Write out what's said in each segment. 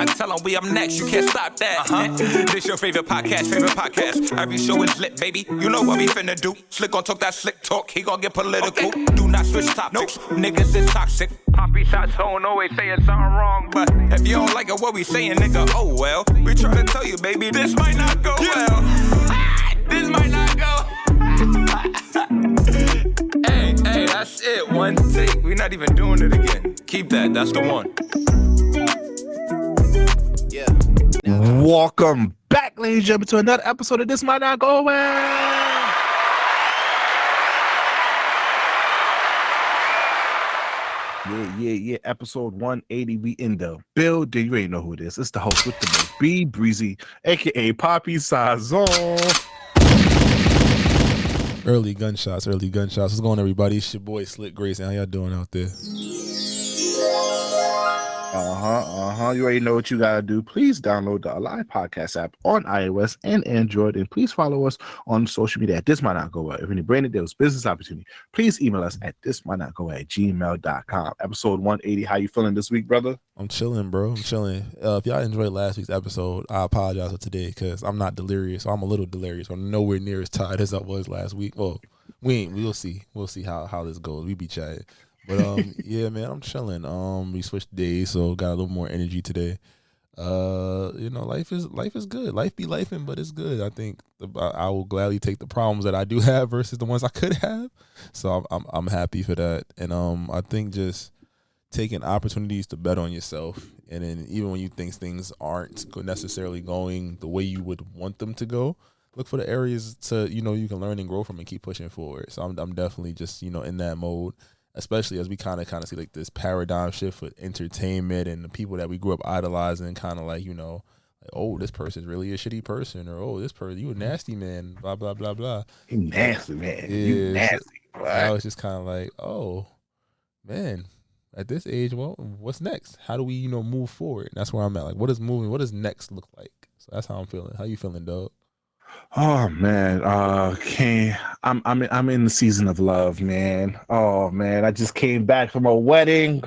line. Tell them we up next, you can't stop that. This your favorite podcast. Every show is lit, baby. You know what we finna do. Slick gon' talk that slick talk, he gon' get political. Okay. Do not switch topics, niggas is toxic. Poppy shots don't always saying something wrong, but if you don't like it, what we saying, nigga, oh well. We try to tell you, baby, this might not go well. This might not go. Hey, that's it. One take. We're not even doing it again. Keep that. That's the one. Yeah. Welcome back, ladies and gentlemen, to another episode of This Might Not Go Well. Yeah. Episode 180. We in the building. You ain't know who it is. It's the host with the most, B Breezy, aka Poppy Sazon. Early gunshots. What's going on, everybody? It's your boy Slick Grayson. How y'all doing out there? You already know what you gotta do. Please download the Alive Podcast app on iOS and Android, and please follow us on social media at This Might Not Go Well. If any branded deals, business opportunity, please email us at thismightnotgo@gmail.com. Episode 180. How you feeling this week, brother? I'm chilling, bro. If y'all enjoyed last week's episode, I apologize for today because I'm not delirious. I'm a little delirious. I'm nowhere near as tired as I was last week. Well, we'll see. We'll see how this goes. We be chatting. But yeah, man, I'm chilling. We switched days, so got a little more energy today. Life is good. Life be lifing, but it's good. I think I will gladly take the problems that I do have versus the ones I could have. So I'm happy for that. And I think just taking opportunities to bet on yourself, and then even when you think things aren't necessarily going the way you would want them to go, look for the areas to you can learn and grow from and keep pushing forward. So I'm definitely just in that mode. Especially as we kind of see like this paradigm shift with entertainment and the people that we grew up idolizing, kind of like, oh, this person's really a shitty person, or oh, this person, you a nasty man, blah, blah, blah, blah. You nasty, man. Yeah, you nasty. So I was just kind of like, oh, man, at this age, well, what's next? How do we, move forward? And that's where I'm at. Like, what does next look like? So that's how I'm feeling. How you feeling, dog? Oh man, I'm in the season of love, man. Oh man, I just came back from a wedding.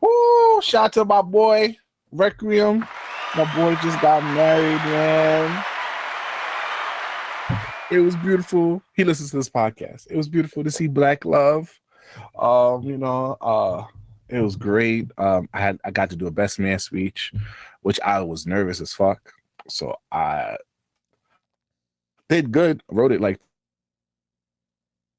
Woo! Shout out to my boy Requiem. My boy just got married, man. It was beautiful. He listens to this podcast. It was beautiful to see black love. It was great. I got to do a best man speech, which I was nervous as fuck. So I did good. I wrote it like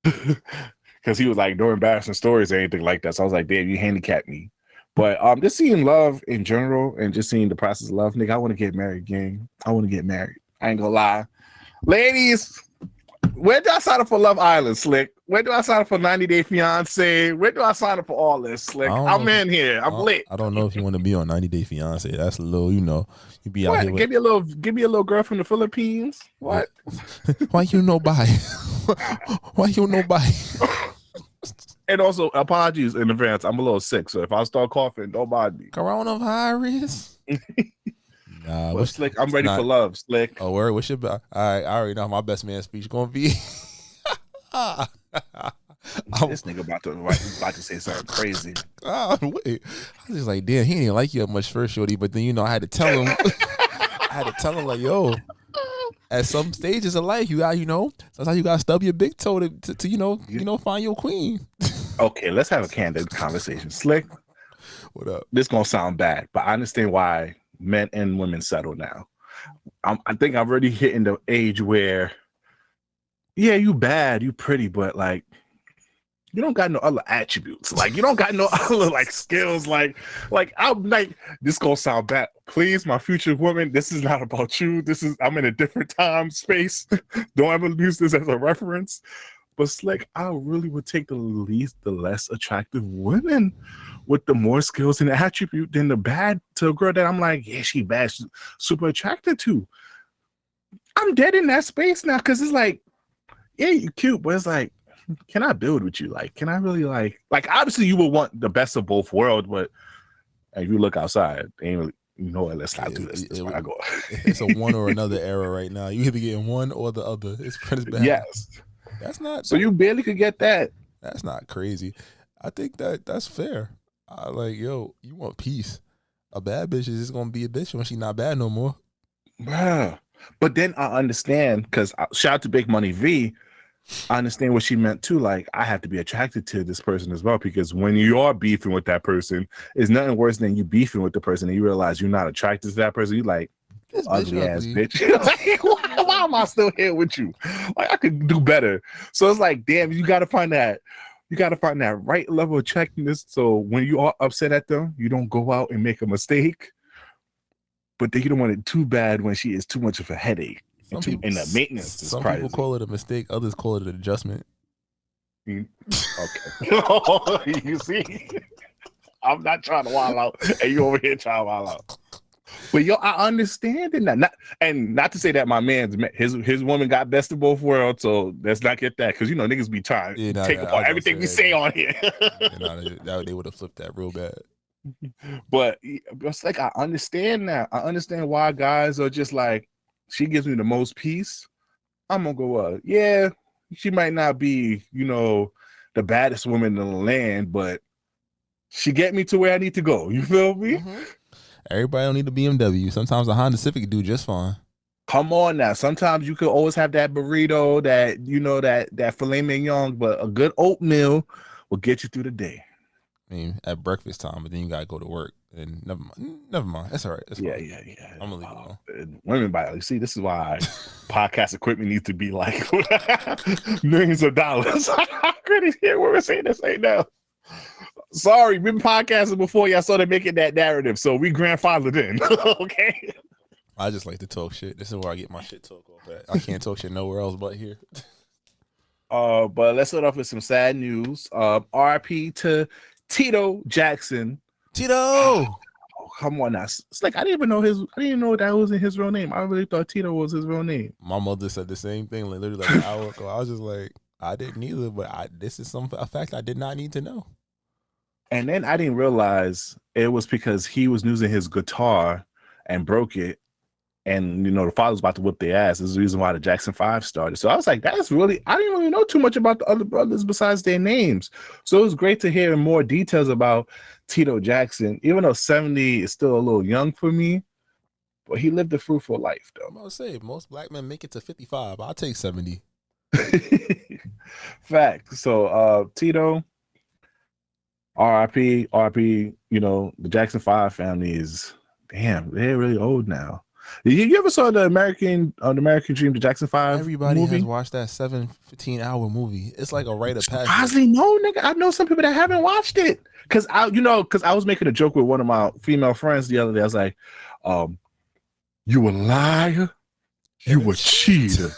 because he was like, no embarrassing stories or anything like that. So I was like, damn, you handicapped me. But just seeing love in general and just seeing the process of love, nigga, I want to get married, gang. I want to get married. I ain't gonna lie. Ladies, where do I sign up for Love Island, Slick? Where do I sign up for 90 Day Fiance? Where do I sign up for all this, Slick? I'm in here. I'm lit. I don't know if you want to be on 90 Day Fiance. That's a little, you be out here. Give me a little girl from the Philippines. What? Why you no buy? Why you no buy? And also, apologies in advance. I'm a little sick, so if I start coughing, don't mind me. Coronavirus. Nah, but Slick, I'm ready for love, Slick. Oh, word. What's your all right? I already know how my best man speech gonna be. This nigga about to say something crazy. Oh, wait. I was just like, damn, he didn't like you that much first, shorty. But then I had to tell him. Like, yo, at some stages of life, you got sometimes you gotta stub your big toe to find your queen. Okay, let's have a candid conversation, Slick. What up? This gonna sound bad, but I understand why men and women settle now. I think I'm already hitting the age where, yeah, you bad, you pretty, but like, you don't got no other attributes. Like, you don't got no other like skills. Like I'm like, this gonna sound bad. Please, my future woman, this is not about you. I'm in a different time, space. Don't ever use this as a reference. But Slick, I really would take the less attractive women with the more skills and attribute than the bad to a girl that I'm like, yeah, she bad, she's super attracted to. I'm dead in that space now because it's like, yeah, you cute, but it's like, can I build with you? Like, can I really like obviously you will want the best of both worlds, but if you look outside, they ain't really, let's not do this. That's where I go. It's a one or another era right now. You either getting one or the other. It's pretty bad. Yes. That's not so you barely could get that. That's not crazy. I think that's fair. Like, yo, you want peace. A bad bitch is just gonna be a bitch when she's not bad no more. Bruh. But then I understand, because shout out to Big Money V. I understand what she meant too. Like, I have to be attracted to this person as well, because when you are beefing with that person, it's nothing worse than you beefing with the person and you realize you're not attracted to that person. You like, This ugly ass ugly. bitch. Like, why am I still here with you? Like, I could do better. So it's like, damn, you gotta find that right level of attractiveness. So when you are upset at them, you don't go out and make a mistake. But then you don't want it too bad when she is too much of a headache. And the maintenance is Some crazy. people call it a mistake, others call it an adjustment. Okay. You see? I'm not trying to wild out, and you over here trying to wild out. But yo, I understand that. Not to say that my man's his woman got best of both worlds, so let's not get that, because niggas be trying to take apart everything we say on here. They would have flipped that real bad. But it's like, I understand that. I understand why guys are just like, she gives me the most peace. I'm gonna go, yeah, she might not be, the baddest woman in the land, but she get me to where I need to go. You feel me? Mm-hmm. Everybody don't need a BMW. Sometimes a Honda Civic do just fine. Come on now. Sometimes you could always have that burrito, that filet mignon, but a good oatmeal will get you through the day. I mean, at breakfast time, but then you gotta go to work. And never mind. That's all right. That's yeah. I'm gonna leave it alone. Women buy it. See, this is why podcast equipment needs to be like millions of dollars. I couldn't hear what we're saying this right now. Sorry, we've been podcasting before y'all started making that narrative, so we grandfathered in. Okay. I just like to talk shit. This is where I get my shit talk off at. I can't talk shit nowhere else but here. But let's start off with some sad news. RP to Tito Jackson. Tito. Oh, come on now. It's like, I didn't even know that wasn't his real name. I really thought Tito was his real name. My mother said the same thing literally like an hour ago. I was just like, I didn't either, but this is a fact I did not need to know. And then I didn't realize it was because he was using his guitar and broke it. And, the father's about to whip their ass. This is the reason why the Jackson 5 started. So I was like, I didn't really know too much about the other brothers besides their names. So it was great to hear more details about Tito Jackson, even though 70 is still a little young for me. But he lived a fruitful life, though. I'm about to say, most black men make it to 55. I'll take 70. Fact. So, Tito, RIP, the Jackson 5 family is, damn, they're really old now. You ever saw the American Dream, the Jackson 5 Everybody movie? has watched that 15-hour movie. It's like a rite of passage. Honestly, no, nigga. I know some people that haven't watched it. Because I was making a joke with one of my female friends the other day. I was like, you a liar, you a cheater.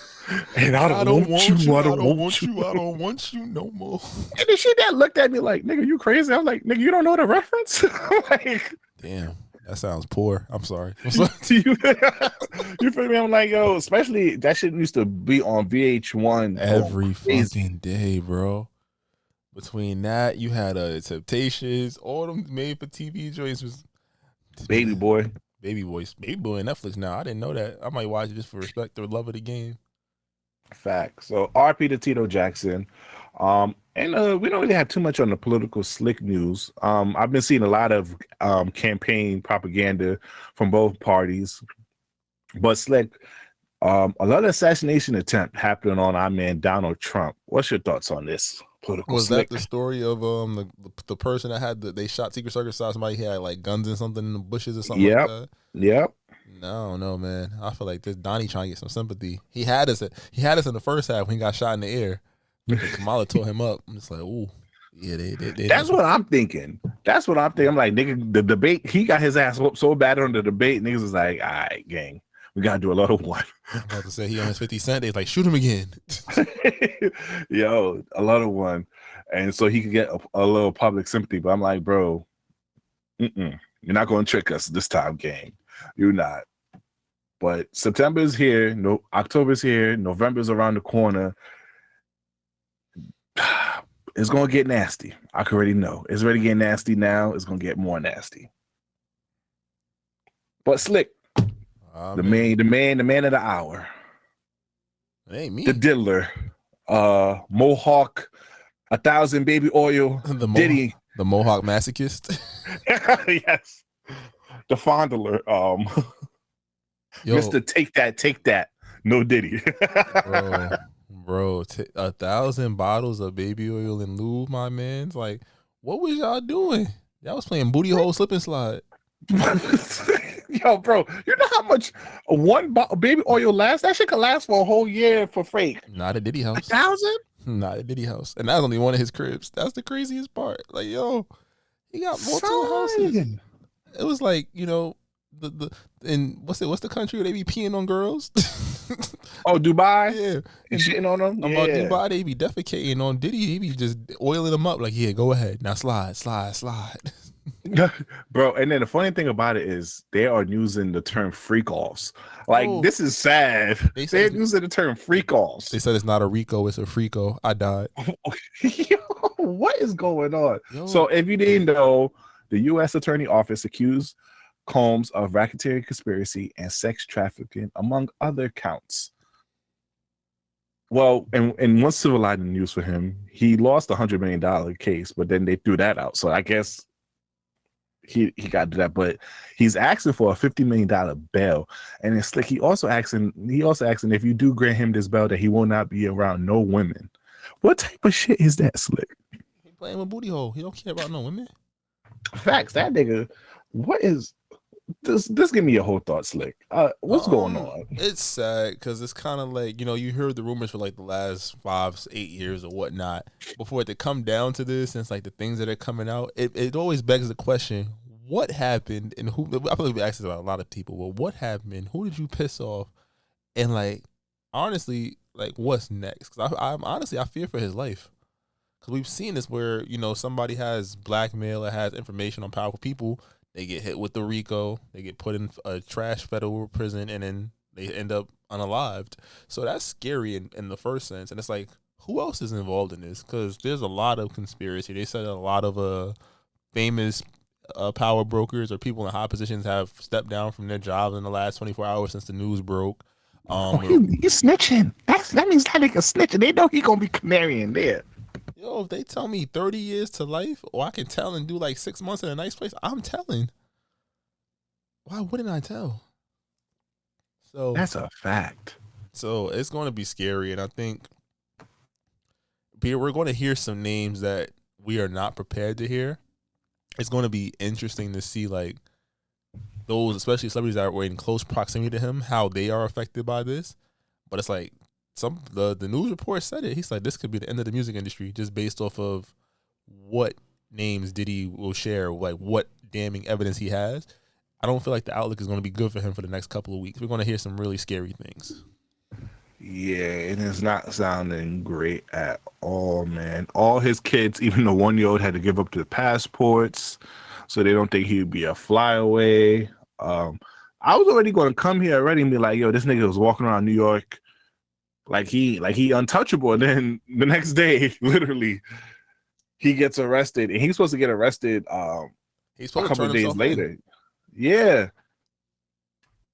And I don't want you. I don't want you no more. And then she looked at me like, nigga, you crazy? I was like, nigga, you don't know the reference? Like, damn. That sounds poor. I'm sorry. You feel me? I'm like, yo, especially that shit used to be on VH1 every fucking day, bro. Between that, you had Temptations, all them made for TV joints was Baby Boy. Baby Boy on Netflix now. I didn't know that. I might watch it just for respect or love of the game. Fact. So RP to Tito Jackson. And we don't really have too much on the political slick news. I've been seeing a lot of campaign propaganda from both parties. But slick, a lot of assassination attempt happening on our man Donald Trump. What's your thoughts on this political Was slick? that the story of the person that had they shot Secret Service, somebody who had like guns and something in the bushes or something like that? Yep. No, man. I feel like this Donnie trying to get some sympathy. He had us in the first half when he got shot in the air. Kamala tore him up. I'm just like, ooh. Yeah, they That's what I'm thinking. I'm like, nigga, the debate, he got his ass whooped so bad on the debate. Niggas was like, all right, gang, we got to do a lot of one. I'm about to say he on his 50 Cent. They's like, shoot him again. Yo, a lot of one. And so he could get a little public sympathy. But I'm like, bro, you're not going to trick us this time, gang. You're not. But September's here. No, October's here. November's around the corner. It's gonna get nasty. I can already know. It's already getting nasty now. It's gonna get more nasty. But slick, the man of the hour. It ain't me. The diddler, Mohawk, 1,000 baby oil, Diddy, the Mohawk masochist. Yes. the fondler, Yo, Mr. Take That, no Diddy. bro, 1,000 bottles of baby oil and lube, my man's like, what was y'all doing? Y'all was playing booty hole slip and slide. Yo, bro, you know how much one baby oil lasts? That shit could last for a whole year for fake. Not at Diddy house. 1,000? Not at Diddy house. And that's only one of his cribs. That's the craziest part. Like, yo, he got multiple houses. It was like, you know, what's the country where they be peeing on girls? Oh, Dubai? Yeah. And shitting on them? About Dubai, they be defecating on Diddy. He be just oiling them up like, yeah, go ahead. Now slide. Bro, and then the funny thing about it is they are using the term freak offs. Like, this is sad. They're using the term freak offs. They said it's not a Rico, it's a Freako. I died. Yo, what is going on? So if you didn't know, the U.S. Attorney Office accused Combs of racketeering conspiracy and sex trafficking, among other counts. Well, and one civil lining news for him, he lost a $100 million case, but then they threw that out. So I guess he got to do that, but he's asking for a $50 million bail, and it's like he also asking if you do grant him this bail that he will not be around no women. What type of shit is that, Slick? He playing with booty hole. He don't care about no women. Facts. That nigga. What is this? Give me your whole thought, Slick. What's going on? It's sad because it's kind of like, you know, you heard the rumors for like the last 5-8 years or whatnot before it to come down to this, and it's like the things that are coming out. It always begs the question: what happened, and who? I feel like we asked this about a lot of people. Well, what happened? Who did you piss off? And like, honestly, like, what's next? Because I'm honestly, I fear for his life. Because we've seen this where, you know, somebody has blackmail or has information on powerful people. They get hit with the RICO. They get put in a trash federal prison, and then they end up unalived. So that's scary in the first sense. And it's like, who else is involved in this? Because there's a lot of conspiracy. They said a lot of famous power brokers or people in high positions have stepped down from their jobs in the last 24 hours since the news broke. He's snitching. That means that nigga snitching. They know he gonna be canary in there. Yo, if they tell me 30 years to life, or I can tell and do like 6 months in a nice place, I'm telling. Why wouldn't I tell? So that's a fact. So it's going to be scary, and I think we're going to hear some names that we are not prepared to hear. It's going to be interesting to see, like, those, especially celebrities that were in close proximity to him, how they are affected by this. But it's like, the news report said it. He's like, this could be the end of the music industry just based off of what names Diddy will share, like what damning evidence he has. I don't feel like the outlook is going to be good for him for the next couple of weeks. We're going to hear some really scary things. Yeah, and it's not sounding great at all, man. All his kids, even the 1-year-old, had to give up their passports, so they don't think he'd be a flyaway. I was already going to come here already and be like, yo, this nigga was walking around New York like he untouchable, and then the next day, literally, he gets arrested, and he's supposed to get arrested he's supposed a couple to of days later. In. Yeah.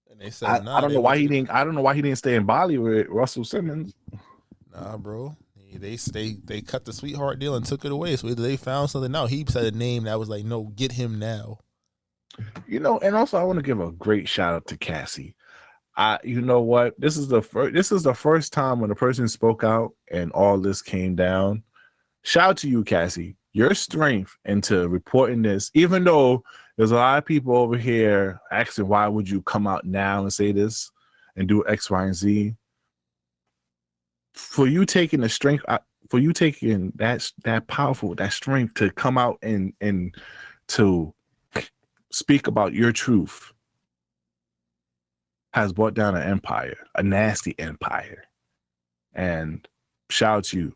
And they said, I don't know why he didn't. I don't know why he didn't stay in Bali with Russell Simmons. Nah, bro. They cut the sweetheart deal and took it away. So either they found something out. He said a name that was like, no, get him now. You know, and also I want to give a great shout out to Cassie. You know what? This is the first time when a person spoke out and all this came down. Shout out to you, Cassie. Your strength into reporting this, even though there's a lot of people over here asking why would you come out now and say this and do X, Y, and Z. For you taking the strength, for you taking that powerful, that strength to come out and to speak about your truth has brought down an empire, a nasty empire. And shout out to you.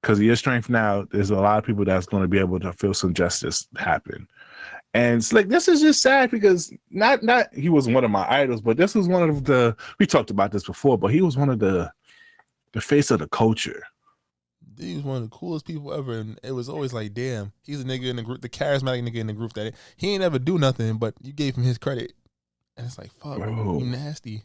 Because of your strength now, there's a lot of people that's going to be able to feel some justice happen. And it's like, this is just sad because not he was one of my idols, but this was one of we talked about this before, but he was one of the face of the culture. He was one of the coolest people ever, and it was always like, damn, he's a nigga in the group, the charismatic nigga in the group that he ain't ever do nothing, but you gave him his credit. And it's like, fuck, bro, you nasty.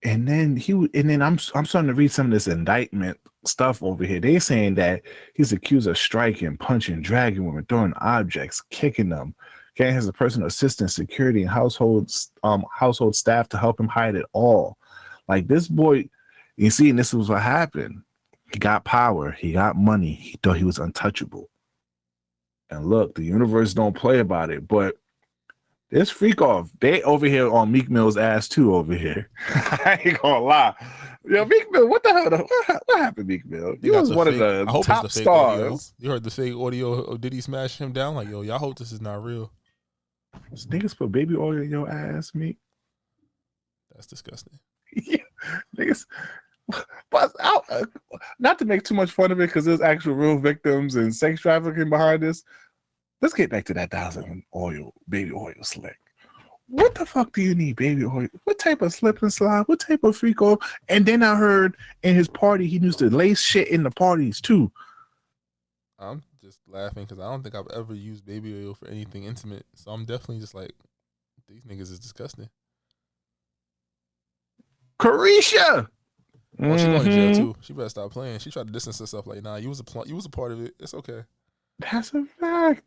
And then I'm starting to read some of this indictment stuff over here. They're saying that he's accused of striking, punching, dragging women, throwing objects, kicking them, Can't has a personal assistant, security, and household staff to help him hide it all. Like this boy, you see, and this was what happened. He got power. He got money. He thought he was untouchable. And look, the universe don't play about it. But this freak off, they over here on Meek Mill's ass too over here. I ain't gonna lie. Yo, Meek Mill, what the hell? What happened, Meek Mill? He was one of the top stars. Audio. You heard the fake audio of Diddy smash him down? Like, yo, y'all hope this is not real. This niggas put baby oil in your ass, Meek. That's disgusting. Yeah, niggas. But not to make too much fun of it, because there's actual real victims and sex trafficking behind this. Let's get back to that baby oil slick. What the fuck do you need baby oil? What type of slip and slide? What type of freak off? And then I heard in his party he used to lace shit in the parties too. I'm just laughing because I don't think I've ever used baby oil for anything intimate. So I'm definitely just like, these niggas is disgusting. Carisha! Oh, she going to jail too. She better stop playing. She tried to distance herself. Like, nah, you was a part of it. It's okay. That's a fact.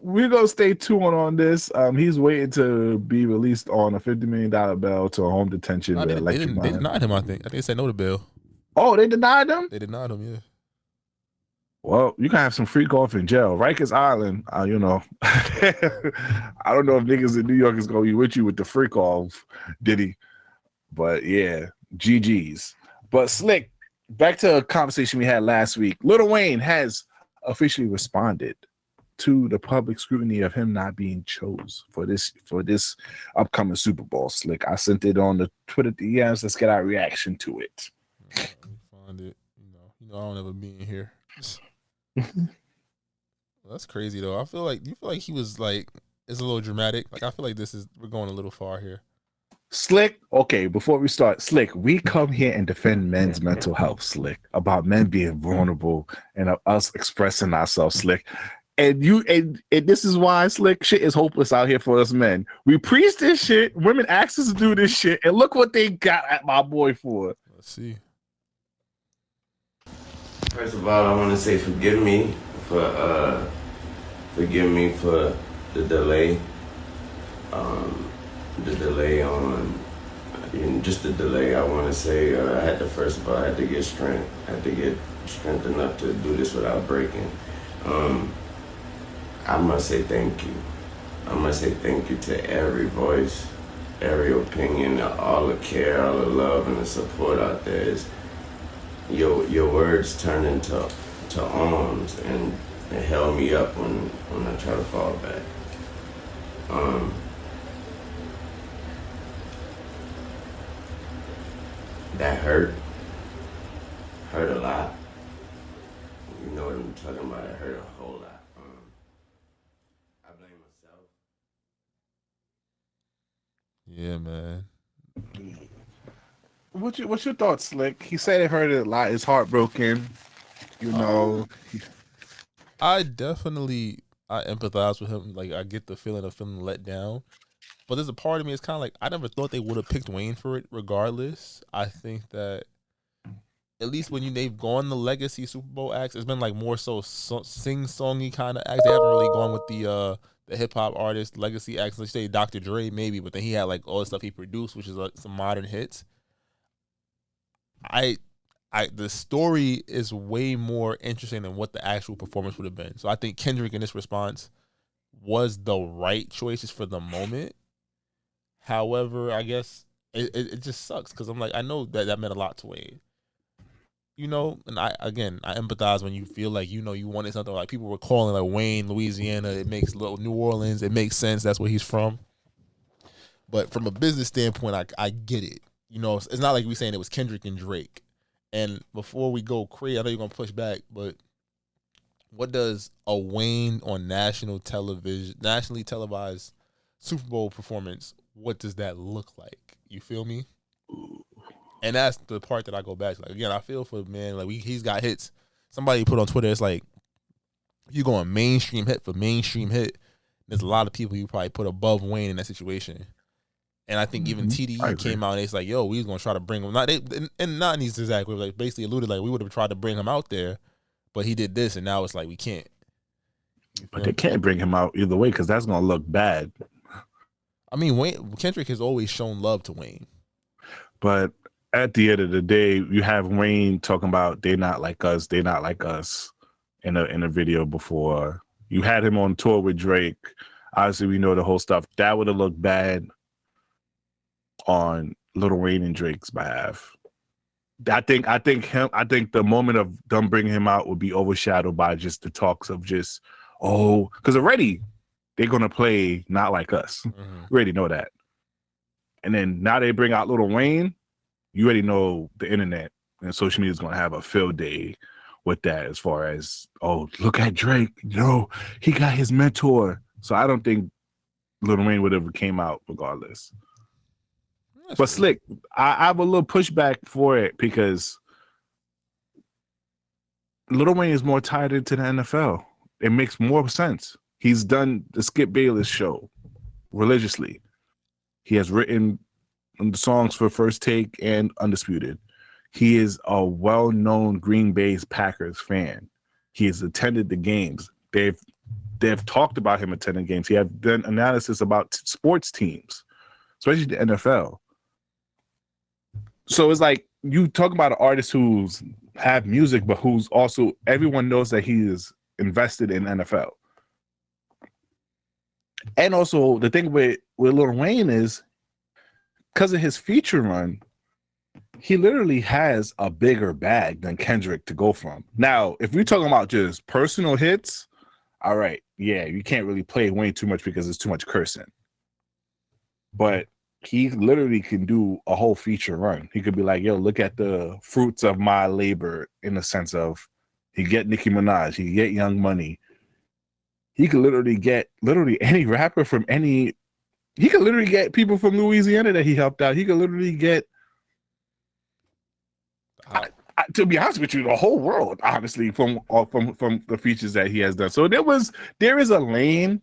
We're gonna stay tuned on this. He's waiting to be released on a $50 million bail to a home detention. Nah, they denied him. I think they said no to bail. Oh, they denied him. They denied him. Yeah. Well, you can have some freak off in jail. Rikers Island, you know. I don't know if niggas in New York is gonna be with you with the freak off, Diddy. But yeah, GG's. But Slick, back to a conversation we had last week. Lil Wayne has officially responded to the public scrutiny of him not being chose for this upcoming Super Bowl. Slick, I sent it on the Twitter DMs. Let's get our reaction to it. Find it. You know, I don't ever be in here. Well, that's crazy though. You feel like he was like, it's a little dramatic. Like I feel like we're going a little far here. Slick, okay, before we start, Slick, we come here and defend men's mental health, Slick, about men being vulnerable and us expressing ourselves, Slick. And this is why, Slick, shit is hopeless out here for us men. We preach this shit, women ask us to do this shit, and look what they got at my boy for. Let's see. First of all, I want to say forgive me for the delay. The delay on, just the delay. I want to say I had to get strength. I had to get strength enough to do this without breaking. I must say thank you. I must say thank you to every voice, every opinion, all the care, all the love, and the support out there. Your words turned into arms, and it held me up when I try to fall back. That hurt a lot. You know what I'm talking about? It hurt a whole lot. I blame myself. Yeah, man. What's your thoughts, Slick? He said it hurt a lot. It's heartbroken. You know. I empathize with him. Like I get the feeling of feeling let down. But there's a part of me, it's kind of like, I never thought they would have picked Wayne for it regardless. I think that at least when they've gone the legacy Super Bowl acts, it's been like more so sing-songy kind of acts. They haven't really gone with the hip-hop artist legacy acts. Let's say Dr. Dre maybe, but then he had like all the stuff he produced, which is like some modern hits. The story is way more interesting than what the actual performance would have been. So I think Kendrick in this response was the right choices for the moment. However, I guess it just sucks because I'm like, I know that meant a lot to Wayne. You know, and I empathize when you feel like, you know, you wanted something like people were calling like Wayne, Louisiana. It makes little New Orleans. It makes sense. That's where he's from. But from a business standpoint, I get it. You know, it's not like we saying it was Kendrick and Drake. And before we go crazy, I know you're going to push back, but what does a Wayne on nationally televised Super Bowl performance, what does that look like? You feel me? And that's the part that I go back to. Like, again, I feel for the man. Like, he's got hits. Somebody put on Twitter, it's like, you going mainstream hit for mainstream hit. There's a lot of people you probably put above Wayne in that situation. And I think even TDE came out and it's like, yo, we was going to try to bring him. Not in these exact ways, like basically alluded like we would have tried to bring him out there, but he did this and now it's like we can't. But they can't bring him out either way because that's gonna look bad. I mean, Kendrick has always shown love to Wayne. But at the end of the day, you have Wayne talking about they're not like us in a video before. You had him on tour with Drake. Obviously, we know the whole stuff. That would have looked bad on Lil Wayne and Drake's behalf. I think the moment of them bringing him out would be overshadowed by just the talks of just, because already they're gonna play not like us. Mm-hmm. We already know that. And then now they bring out Lil Wayne, you already know the internet and social media is gonna have a field day with that as far as, look at Drake, he got his mentor. So I don't think Lil Wayne would have came out regardless. But Slick, I have a little pushback for it because Lil Wayne is more tied into the NFL. It makes more sense. He's done the Skip Bayless show religiously. He has written the songs for First Take and Undisputed. He is a well-known Green Bay Packers fan. He has attended the games. They've talked about him attending games. He has done analysis about sports teams, especially the NFL. So it's like you talk about an artist who's have music, but who's also everyone knows that he is invested in NFL. And also the thing with Lil Wayne is because of his feature run, he literally has a bigger bag than Kendrick to go from. Now, if we're talking about just personal hits, all right, yeah, you can't really play Wayne too much because it's too much cursing. But he literally can do a whole feature run. He could be like, yo, look at the fruits of my labor in the sense of he get Nicki Minaj, he get Young Money. He could literally get any rapper from any, he could literally get people from Louisiana that he helped out. He could literally get, to be honest with you, the whole world, honestly, from the features that he has done. So there is a lane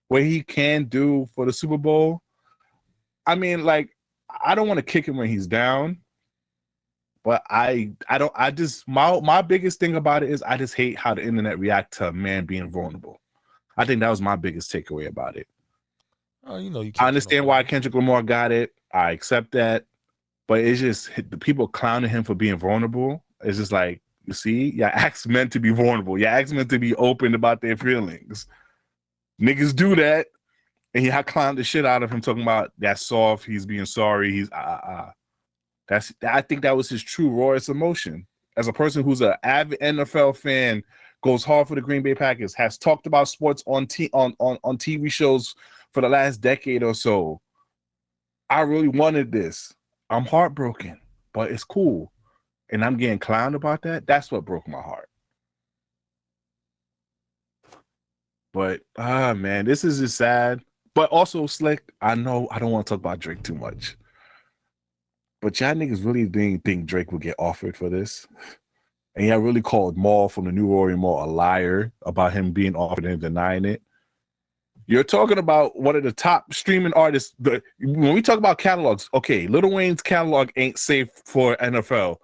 where he can do for the Super Bowl. I mean, like, I don't want to kick him when he's down, but my biggest thing about it is I just hate how the internet react to a man being vulnerable. I think that was my biggest takeaway about it. I understand why Kendrick Lamar got it. I accept that, but it's just the people clowning him for being vulnerable. It's just like, you see, yeah, ask men to be vulnerable. Yeah, ask men to be open about their feelings. Niggas do that. And he clowned the shit out of him talking about that's soft. He's being sorry. He's I think that was his true rawest emotion. As a person who's an avid NFL fan, goes hard for the Green Bay Packers, has talked about sports on TV shows for the last decade or so. I really wanted this. I'm heartbroken, but it's cool. And I'm getting clowned about that. That's what broke my heart. But man, this is just sad. But also, Slick, I know I don't want to talk about Drake too much. But y'all niggas really didn't think Drake would get offered for this. And y'all really called Maul from the New Orleans Mall a liar about him being offered and denying it. You're talking about one of the top streaming artists. When we talk about catalogs, okay, Lil Wayne's catalog ain't safe for NFL.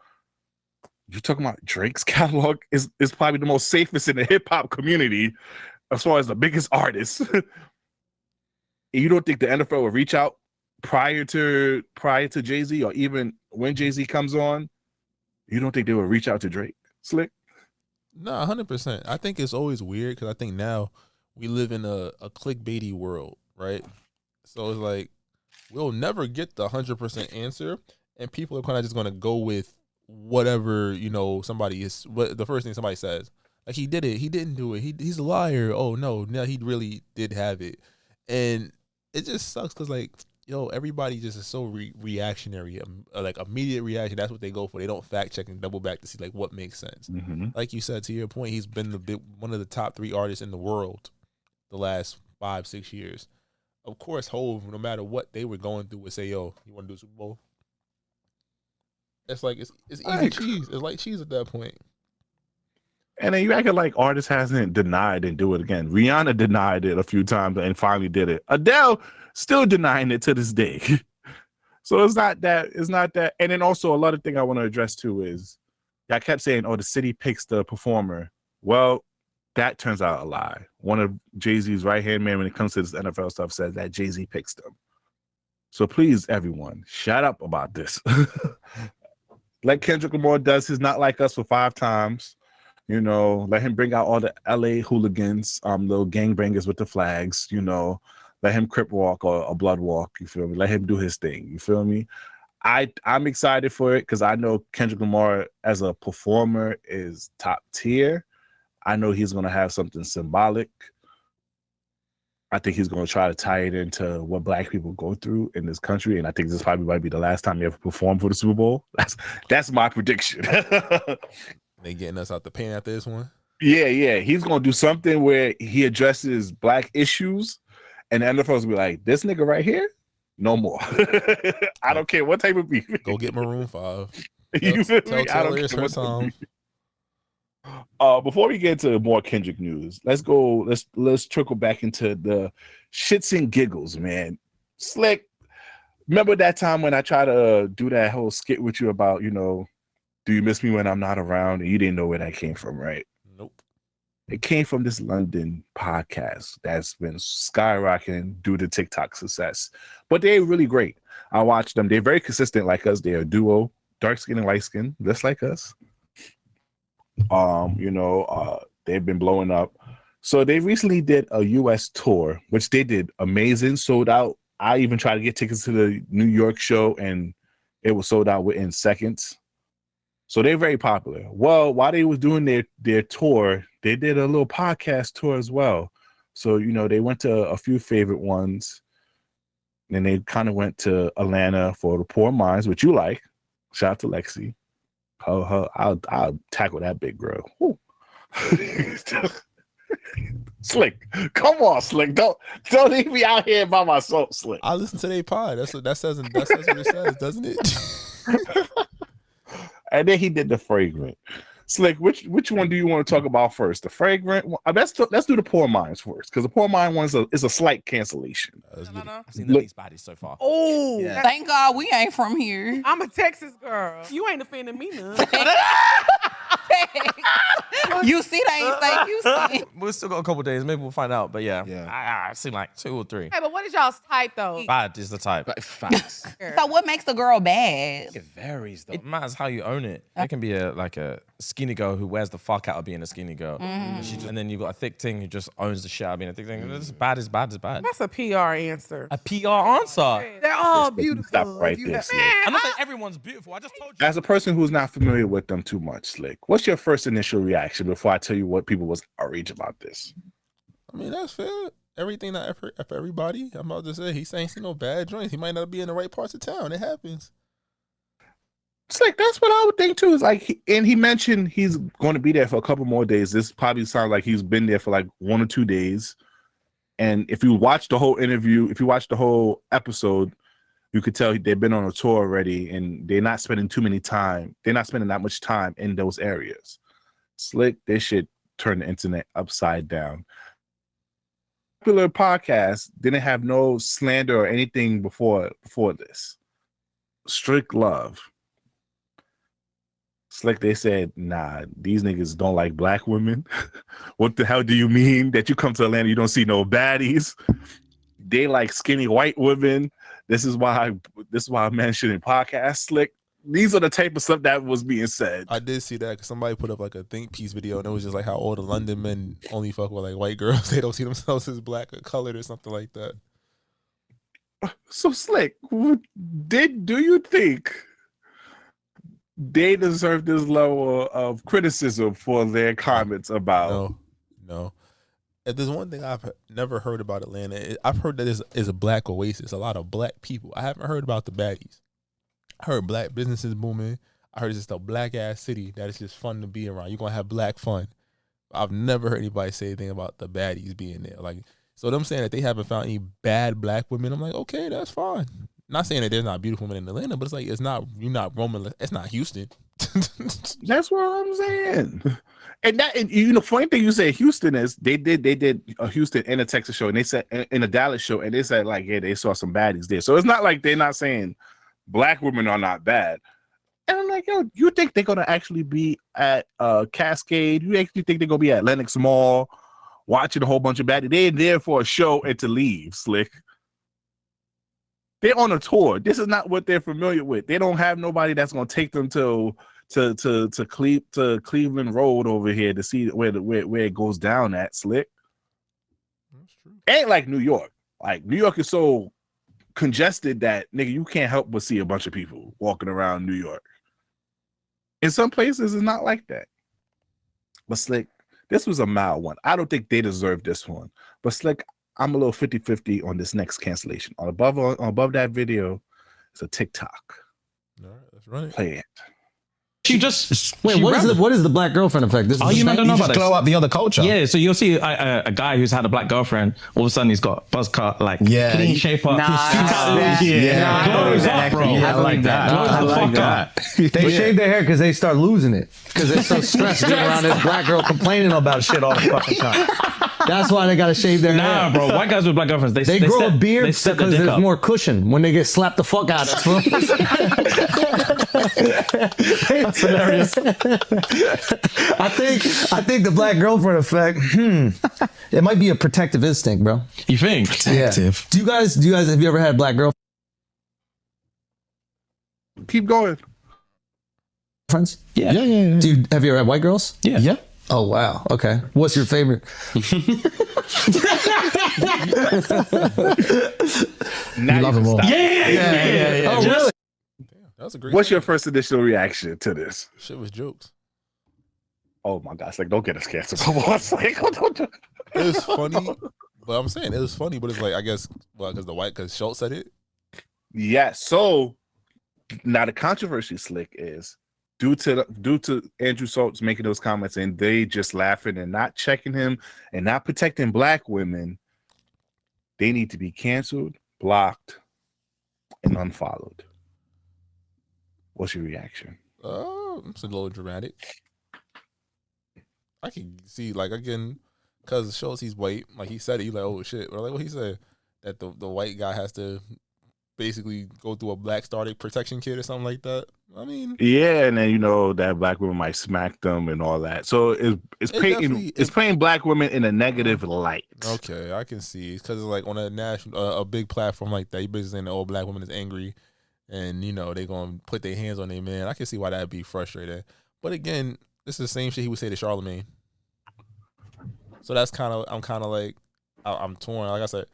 You're talking about Drake's catalog is probably the most safest in the hip-hop community as far as the biggest artists. You don't think the NFL will reach out prior to Jay-Z or even when Jay-Z comes on? You don't think they will reach out to Drake? Slick? No, 100%. I think it's always weird because I think now we live in a clickbaity world, right? So it's like we'll never get the 100% answer, and people are kind of just going to go with whatever, somebody is, what the first thing somebody says. Like, he did it. He didn't do it. He's a liar. Oh, no, he really did have it. And it just sucks because, like, everybody just is so reactionary, like immediate reaction. That's what they go for. They don't fact check and double back to see like what makes sense. Mm-hmm. Like you said, to your point, he's been one of the top 3 artists in the world the last 5-6 years. Of course, Hov, no matter what they were going through, would say, "Yo, you want to do Super Bowl?" It's like it's easy cheese. It's like cheese at that point. And then you acting like artist hasn't denied and do it again. Rihanna denied it a few times and finally did it. Adele still denying it to this day. So it's not that. And then also a lot of thing I want to address too is I kept saying, the city picks the performer. Well, that turns out a lie. One of Jay-Z's right-hand man when it comes to this NFL stuff says that Jay-Z picks them. So please, everyone, shut up about this. Let Kendrick Lamar does his Not Like Us for 5 times. You know, let him bring out all the LA hooligans, little gangbangers with the flags, you know. Let him crip walk or a blood walk, you feel me? Let him do his thing, you feel me? I'm excited for it because I know Kendrick Lamar as a performer is top tier. I know he's going to have something symbolic. I think he's going to try to tie it into what Black people go through in this country, and I think this probably might be the last time he ever performed for the Super Bowl. That's my prediction. They getting us out the paint after this one? Yeah. He's going to do something where he addresses Black issues, and the NFL's will be like, this nigga right here, no more. I don't care what type of beef. Go get Maroon 5. You feel me? Tell I don't Taylor it's care her what song. Before we get to more Kendrick news, let's trickle back into the shits and giggles, man. Slick, remember that time when I tried to do that whole skit with you about, you know, do you miss me when I'm not around? And you didn't know where that came from, right? Nope. It came from this London podcast that's been skyrocketing due to TikTok success. But they're really great. I watched them. They're very consistent like us. They're a duo, dark skin and light skin, just like us. They've been blowing up. So they recently did a US tour, which they did amazing, sold out. I even tried to get tickets to the New York show and it was sold out within seconds. So they're very popular. Well, while they was doing their tour, they did a little podcast tour as well. So, you know, they went to a few favorite ones. And they kind of went to Atlanta for the Poor Minds, which you like. Shout out to Lexi. I'll tackle that big girl. Slick, come on, Slick. Don't leave me out here by myself, Slick. I listen to their pod. That says what it says, doesn't it? And then he did the fragrant. Slick, which one do you want to talk about first? The fragrant one? Let's do the Poor Minds first, because the Poor Mind one is a slight cancellation. I've seen the least bodies so far. Oh, Yeah. thank God we ain't from here. I'm a Texas girl. You ain't offending me none. You see, they ain't say you see. We've still got a couple days. Maybe we'll find out. But yeah. I've seen like 2 or 3. Hey, but what is y'all's type though? Bad is the type. Facts. So what makes a girl bad? It varies though. It matters how you own it. It can be a skinny girl who wears the fuck out of being a skinny girl. And then you've got a thick thing who just owns the shit out of being a thick thing. It's bad is bad is bad. That's a PR answer. A PR answer. They're all beautiful. Stop right there, Slick. I'm not saying everyone's beautiful. I just told you. As a person who's not familiar with them too much, Slick, what's your first initial reaction before I tell you what people was outraged about this? I mean, that's fair. Everything not for everybody. I'm about to say he's saying see no bad joints. He might not be in the right parts of town. It happens. It's like that's what I would think too. Is like, and he mentioned he's going to be there for a couple more days. This probably sounds like he's been there for like 1 or 2 days. And if you watch the whole interview, if you watch the whole episode, you could tell they've been on a tour already, and they're not spending They're not spending that much time in those areas. Slick, this shit turned the internet upside down. Popular podcast didn't have no slander or anything before this. Strict love. Slick, they said, nah, these niggas don't like Black women. What the hell do you mean that you come to Atlanta, you don't see no baddies? They like skinny white women. This is why I mentioned in podcast, Slick. These are the type of stuff that was being said. I did see that because somebody put up like a think piece video, and it was just like how all the London men only fuck with like white girls. They don't see themselves as black or colored or something like that. So Slick, do you think they deserve this level of criticism for their comments about? No. If there's one thing I've never heard about Atlanta, I've heard that it's a black oasis, a lot of black people. I haven't heard about the baddies. I heard black businesses booming. I heard it's just a black ass city that is just fun to be around. You're gonna have black fun. I've never heard anybody say anything about the baddies being there. Like, so them saying that they haven't found any bad black women, I'm like, okay, that's fine. Not saying that there's not beautiful women in Atlanta, but it's like you're not roaming. It's not Houston. That's what I'm saying. And funny thing you say Houston is they did a Houston and a Texas show, and they said in a Dallas show, and they said like, yeah, they saw some baddies there. So it's not like they're not saying black women are not bad. And I'm like, yo, you think they're gonna actually be at Cascade? You actually think they're gonna be at Lenox Mall watching a whole bunch of baddies? They're there for a show and to leave, Slick. They're on a tour. This is not what they're familiar with. They don't have nobody that's gonna take them to Cleveland Road over here to see where it goes down at, Slick. That's true. Ain't like New York. Like New York is so congested that nigga, you can't help but see a bunch of people walking around New York. In some places, it's not like that. But Slick, this was a mild one. I don't think they deserve this one. But Slick, I'm a little 50-50 on this next cancellation. Above that video, it's a TikTok. All right, let's run it. Play it. She just Wait, what is the black girlfriend effect? This is you don't know about this. glow up the other culture. Yeah, so you'll see a guy who's had a black girlfriend. All of a sudden, he's got buzz cut, like clean shape up. Glows up, bro. I like that. I like that. They shave their hair because they start losing it. Because they're so stressed being around this black girl complaining about shit all the fucking time. That's why they gotta shave their hair. Nah, bro. White guys with black girlfriends, they grow a beard because there's up. more cushion when they get slapped the fuck out of. That's hilarious. I think the black girlfriend effect. It might be a protective instinct, bro. You think? Protective. Yeah. Do you guys have you ever had a black girlfriend? Keep going. Friends? Yeah. Have you ever had white girls? Yeah. Oh wow. Okay. What's your favorite? Now you love them all. Yeah. Oh really? That was a great. What's your first initial reaction to this? Shit was jokes. Oh my gosh! Like, don't get us canceled. Come on, like, don't. It was funny, but I'm saying it was funny, but it's like I guess because Schulz said it. Yeah. So now the controversy, Slick, is due to Andrew Schulz making those comments and they just laughing and not checking him and not protecting black women. They need to be canceled, blocked, and unfollowed. What's your reaction? It's a little dramatic. I can see, like, again, because Schulz, he's white. Like, he said it. He's like, oh, shit. Or like what he said, that the white guy has to basically go through a black started protection kit or something like that. I mean. Yeah, and then, that black women might smack them and all that. So it's painting black women in a negative light. Okay, I can see. Because, like, on a big platform like that, you basically saying that all black women is angry. And, they going to put their hands on their man. I can see why that'd be frustrating. But again, this is the same shit he would say to Charlemagne. So that's I'm kind of like, I'm torn. Like I said,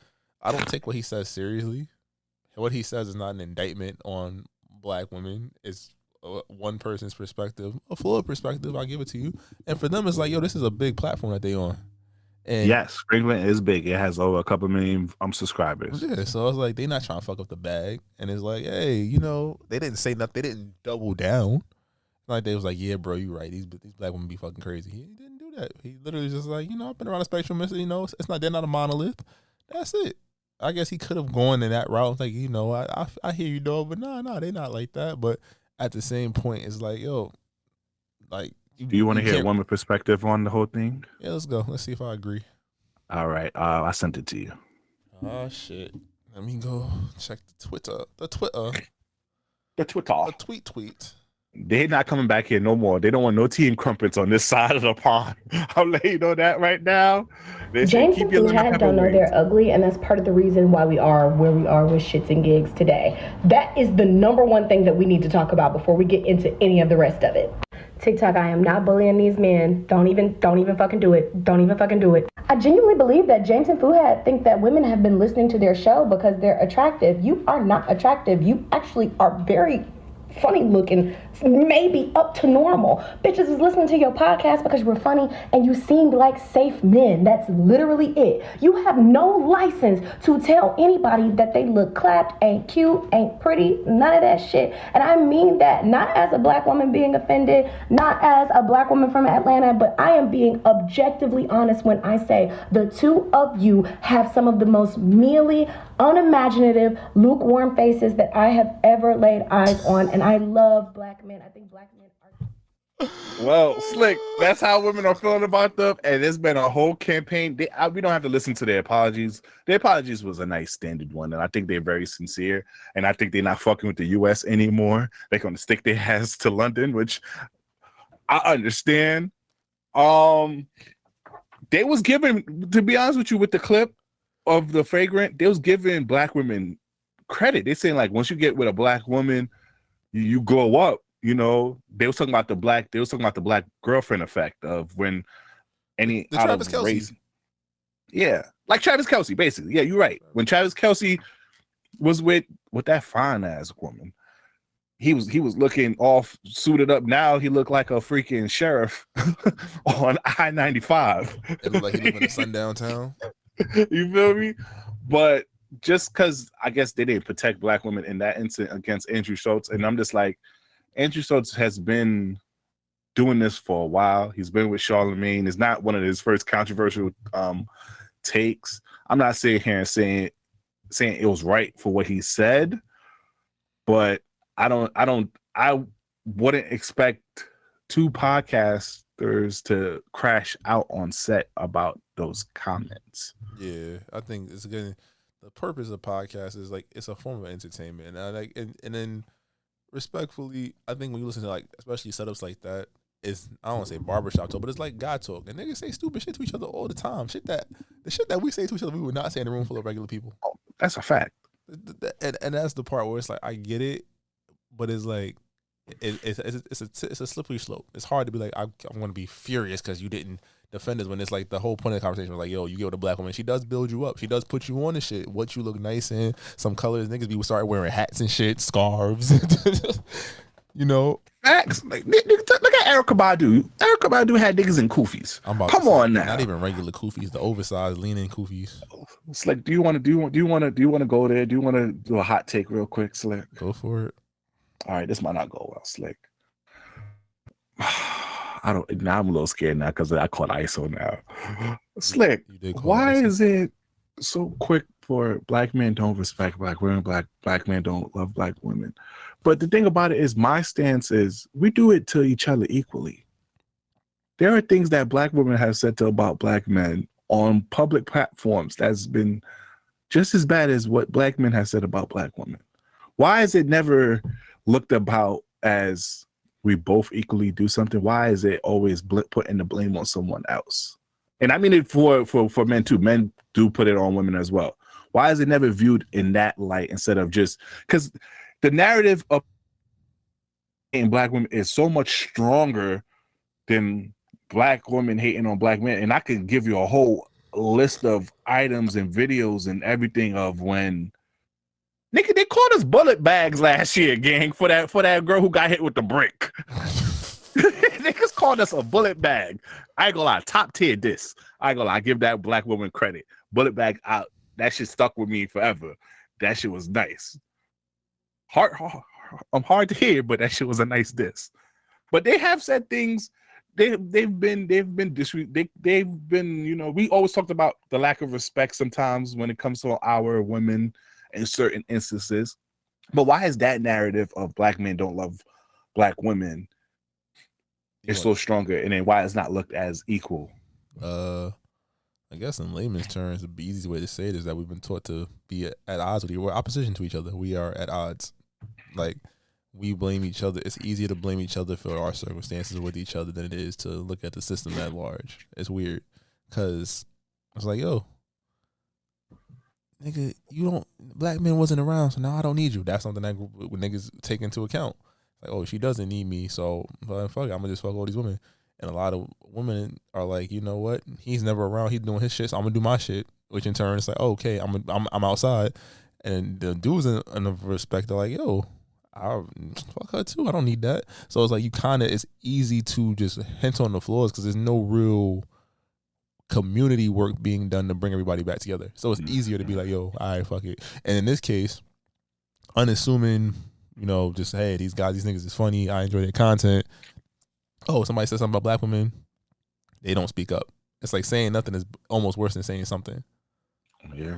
I don't take what he says seriously. What he says is not an indictment on black women. It's one person's perspective, a flawed perspective. I'll give it to you. And for them, it's like, yo, this is a big platform that they on. And yes, Sprinkling is big. It has over a couple million subscribers. Yeah, so it's like they're not trying to fuck up the bag. And it's like, hey, they didn't say nothing. They didn't double down. Like they was like, yeah, bro, you right. These black women be fucking crazy. He didn't do that. He literally just like, I've been around the spectrum. They're not a monolith. That's it. I guess he could have gone in that route. Like, I hear you, dog, but no, they not like that. But at the same point, it's like, yo, like. Do you want to hear a woman perspective on the whole thing? Yeah, let's go. Let's see if I agree. All right. I sent it to you. Oh, shit. Let me go check the Twitter. The tweet. They're not coming back here no more. They don't want no team crumpets on this side of the pond. I'll let you know that right now. James and Fuhat don't know they're ugly, and that's part of the reason why we are where we are with Shxtsngig today. That is the number one thing that we need to talk about before we get into any of the rest of it. TikTok, I am not bullying these men. Don't even fucking do it. Don't even fucking do it. I genuinely believe that James and Fuhat think that women have been listening to their show because they're attractive. You are not attractive. You actually are very funny looking, maybe up to normal. Bitches was listening to your podcast because you were funny and you seemed like safe men. That's literally it. You have no license to tell anybody that they look clapped, ain't cute, ain't pretty, none of that shit. And I mean that not as a black woman being offended, not as a black woman from Atlanta, but I am being objectively honest when I say the two of you have some of the most mealy, unimaginative, lukewarm faces that I have ever laid eyes on. And I love black men. I think black men Well, Slick, that's how women are feeling about them, and there's been a whole campaign. We don't have to listen to their apologies. Their apologies was a nice standard one, and I think they're very sincere. And I think they're not fucking with the U.S. anymore. They're going to stick their ass to London, which I understand. They was giving, to be honest with you, with the clip of the fragrant, they was giving black women credit. They saying like once you get with a black woman, you grow up. You know, they was talking about the black girlfriend effect of when any The out Travis of Kelce. race. Yeah, like Travis Kelce, basically. Yeah, you're right. When Travis Kelce was with that fine ass woman, he was looking all suited up. Now he looked like a freaking sheriff on I-95. It looked like he lived in a sundown town. You feel me? But just because I guess they didn't protect black women in that incident against Andrew Schulz, and I'm just like, Andrew Schulz has been doing this for a while. He's been with Charlemagne. It's not one of his first controversial takes. I'm not sitting here and saying it was right for what he said, but I wouldn't expect two podcasters to crash out on set about those comments. Yeah, I think it's again the purpose of podcasts is like it's a form of entertainment, and I like and then respectfully, I think when you listen to like especially setups like that, it's I don't want to say barbershop talk, but it's like God talk, and niggas say stupid shit to each other all the time. The shit that we say to each other, we would not say in a room full of regular people. Oh, that's a fact. And that's the part where it's like I get it, but it's like it's a slippery slope. It's hard to be like I'm going to be furious because you didn't defend us when it's like the whole point of the conversation was like, yo, you get with a black woman, she does build you up, she does put you on and shit. What you look nice in, some colors, niggas be start wearing hats and shit, scarves, you know. Facts. Like, look at Erykah Badu. Erykah Badu had niggas in koofies. Come on now. Not even regular koofies, the oversized leaning koofies. It's like, do you want to go there? Do you want to do a hot take real quick, Slick? Go for it. All right, this might not go well, Slick. Now I'm a little scared now because I caught ISO now. Slick, why is it so quick for black men don't respect black women, black men don't love black women? But the thing about it is my stance is we do it to each other equally. There are things that black women have said about black men on public platforms that's been just as bad as what black men have said about black women. Why is it never looked about as we both equally do something? Why is it always putting the blame on someone else? And I mean it for men too. Men do put it on women as well. Why is it never viewed in that light instead of just because the narrative of hating black women is so much stronger than black women hating on black men? And I could give you a whole list of items and videos and everything of when nigga, they called us bullet bags last year, gang, for that girl who got hit with the brick. Niggas called us a bullet bag. I ain't gonna lie, top tier diss. I ain't gonna lie, I give that black woman credit. Bullet bag out. That shit stuck with me forever. That shit was nice. Hard to hear, but that shit was a nice diss. But they have said things. They've been, you know, we always talked about the lack of respect sometimes when it comes to our women in certain instances. But why is that narrative of black men don't love black women is so stronger, and then why it's not looked as equal? I guess in layman's terms, the easiest way to say it is that we've been taught to be at odds with each other. We're opposition to each other. We are at odds. Like, we blame each other. It's easier to blame each other for our circumstances with each other than it is to look at the system at large. It's weird because it's like, yo, nigga, black men wasn't around, so now I don't need you. That's something that niggas take into account. Like, oh, she doesn't need me, so fuck it, I'm gonna just fuck all these women. And a lot of women are like, you know what? He's never around. He's doing his shit, so I'm gonna do my shit. Which in turn is like, oh, okay, I'm outside. And the dudes in the respect are like, yo, I fuck her too. I don't need that. So it's like it's easy to just hint on the flaws because there's no real community work being done to bring everybody back together. So it's easier to be like, yo, all right, fuck it. And in this case, unassuming, you know, just, hey, these niggas is funny. I enjoy their content. Oh, somebody says something about black women. They don't speak up. It's like saying nothing is almost worse than saying something. Yeah.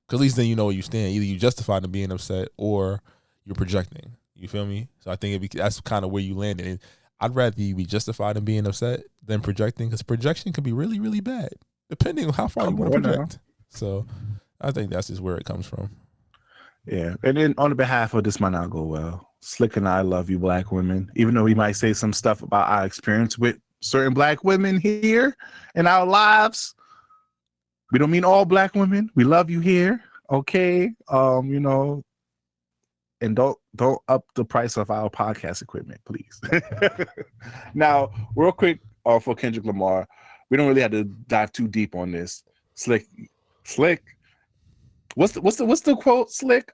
Because at least then you know where you stand. Either you justify them being upset or you're projecting. You feel me? So I think that's kind of where you landed. And I'd rather you be justified in being upset than projecting, because projection can be really, really bad depending on how far you want to project. So I think that's just where it comes from. Yeah, and then on the behalf of this might not go well. Slick and I love you, black women. Even though we might say some stuff about our experience with certain black women here in our lives, we don't mean all black women. We love you here, okay? You know, and don't up the price of our podcast equipment, please. Now, real quick, for Kendrick Lamar, we don't really have to dive too deep on this. Slick. What's the quote, Slick?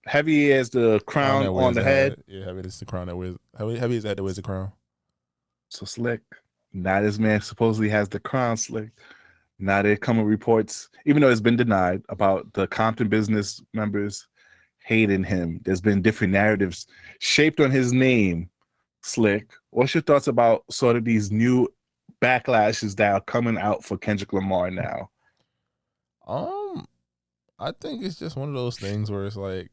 Heavy as the crown on the head. Yeah, heavy as the crown that wears. Heavy as that wears the crown. So Slick, now this man supposedly has the crown, Slick. Now there coming reports, even though it's been denied, about the Compton business members hating him. There's been different narratives shaped on his name, Slick. What's your thoughts about sort of these new backlashes that are coming out for Kendrick Lamar now? I think it's just one of those things where it's like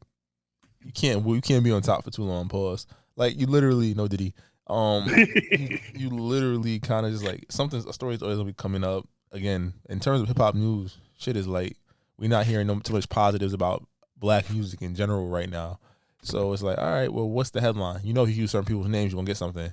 you can't be on top for too long. Pause. Like you literally know Diddy. You literally kind of just like a story's always gonna be coming up again. In terms of hip hop news, shit is like we're not hearing too much positives about black music in general right now. So it's like, all right, well, what's the headline? You know, if you use certain people's names, you're gonna get something.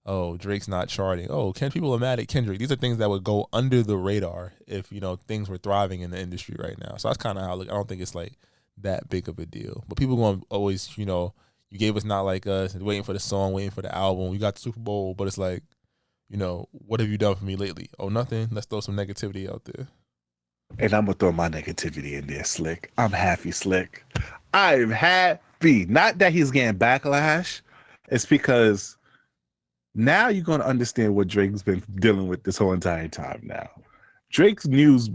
Oh, Drake's not charting. Oh, people are mad at Kendrick. These are things that would go under the radar if, you know, things were thriving in the industry right now. So that's kind of how I look. I don't think it's like that big of a deal. But people going to always, you know, you gave us Not Like Us, waiting for the song, waiting for the album. We got the Super Bowl, but it's like, you know, what have you done for me lately? Oh, nothing. Let's throw some negativity out there. And I'm going to throw my negativity in there, Slick. I'm happy, Slick. I'm happy. Not that he's getting backlash. It's because now you're going to understand what Drake's been dealing with this whole entire time now. Drake's news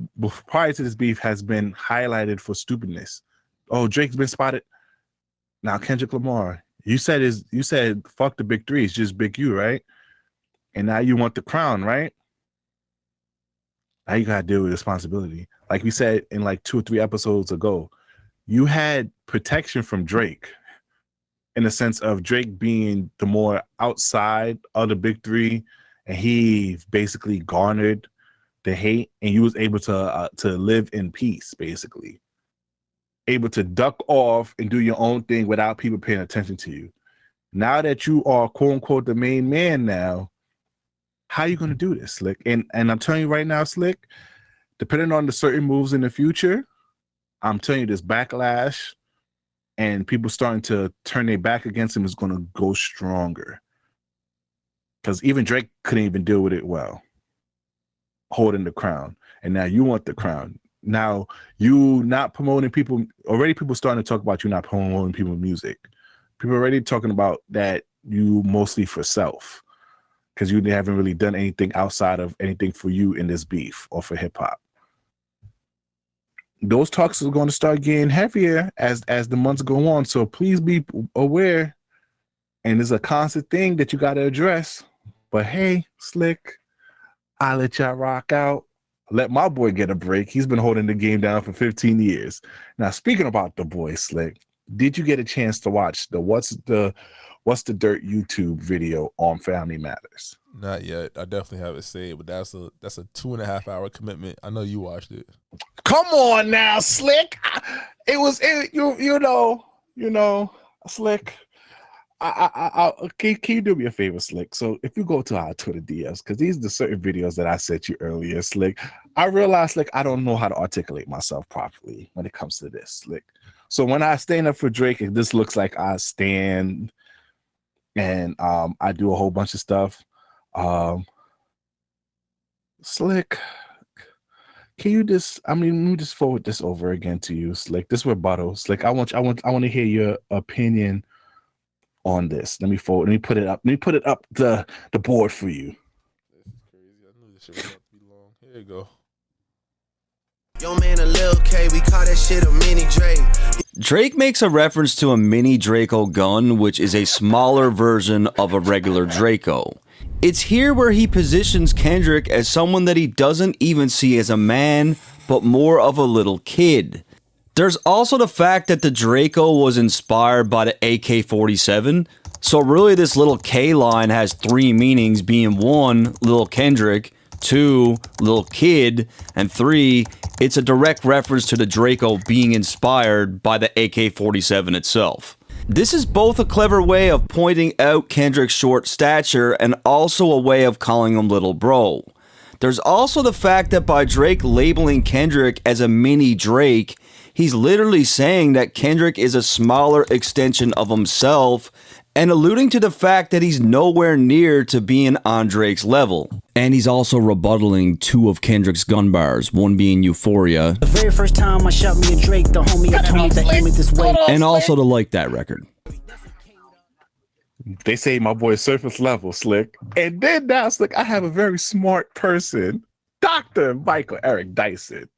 prior to this beef has been highlighted for stupidness. Oh, Drake's been spotted. Now, Kendrick Lamar, you said fuck the big three. It's just Big U, right? And now you want the crown, right? Now you got to deal with responsibility. Like we said in like 2 or 3 episodes ago, you had protection from Drake in the sense of Drake being the more outside of the big three, and he basically garnered the hate, and you was able to live in peace, basically. Able to duck off and do your own thing without people paying attention to you. Now that you are quote unquote the main man now, how are you going to do this, Slick? And I'm telling you right now, Slick, depending on the certain moves in the future, I'm telling you this backlash and people starting to turn their back against him is going to go stronger. Because even Drake couldn't even deal with it well, holding the crown. And now you want the crown. Now you not promoting people. Already people starting to talk about you not promoting people's music. People already talking about that you mostly for self. Because you haven't really done anything outside of anything for you in this beef or for hip hop. Those talks are going to start getting heavier as the months go on. So please be aware. And it's a constant thing that you got to address. But hey, Slick, I'll let y'all rock out. Let my boy get a break. He's been holding the game down for 15 years. Now, speaking about the boy, Slick, did you get a chance to watch the What's the Dirt YouTube video on Family Matters? Not yet. I definitely haven't seen it, but that's a 2.5 hour commitment. I know you watched it. Come on now, Slick. You know, Slick. Can you do me a favor, Slick? So if you go to our Twitter DMs, because these are the certain videos that I sent you earlier, Slick, I realized, Slick, I don't know how to articulate myself properly when it comes to this, Slick. So when I stand up for Drake, this looks like I stand and I do a whole bunch of stuff. Slick, can you let me just forward this over again to you, Slick. This rebuttal, Slick. I want to hear your opinion on this. Let me put it up. Let me put it up the board for you. This is crazy. I knew this shit was about to be long. Here you go. Yo, man, a Lil K, we call that shit a mini Drake. Drake makes a reference to a mini Draco gun, which is a smaller version of a regular Draco. It's here where he positions Kendrick as someone that he doesn't even see as a man, but more of a little kid. There's also the fact that the Draco was inspired by the AK-47, So really this little K line has 3 meanings, being 1, Lil Kendrick, 2, Lil Kid, and 3, it's a direct reference to the Draco being inspired by the AK-47 itself. This is both a clever way of pointing out Kendrick's short stature and also a way of calling him Little Bro. There's also the fact that by Drake labeling Kendrick as a mini Drake, he's literally saying that Kendrick is a smaller extension of himself and alluding to the fact that he's nowhere near to being on Drake's level. And he's also rebuttaling 2 of Kendrick's gun bars, one being Euphoria, The very first time I shot me a Drake, the homie had told me to aim it this way. and also to Like That record. They say my boy surface level, Slick. And then now, Slick, I have a very smart person, Dr. Michael Eric Dyson.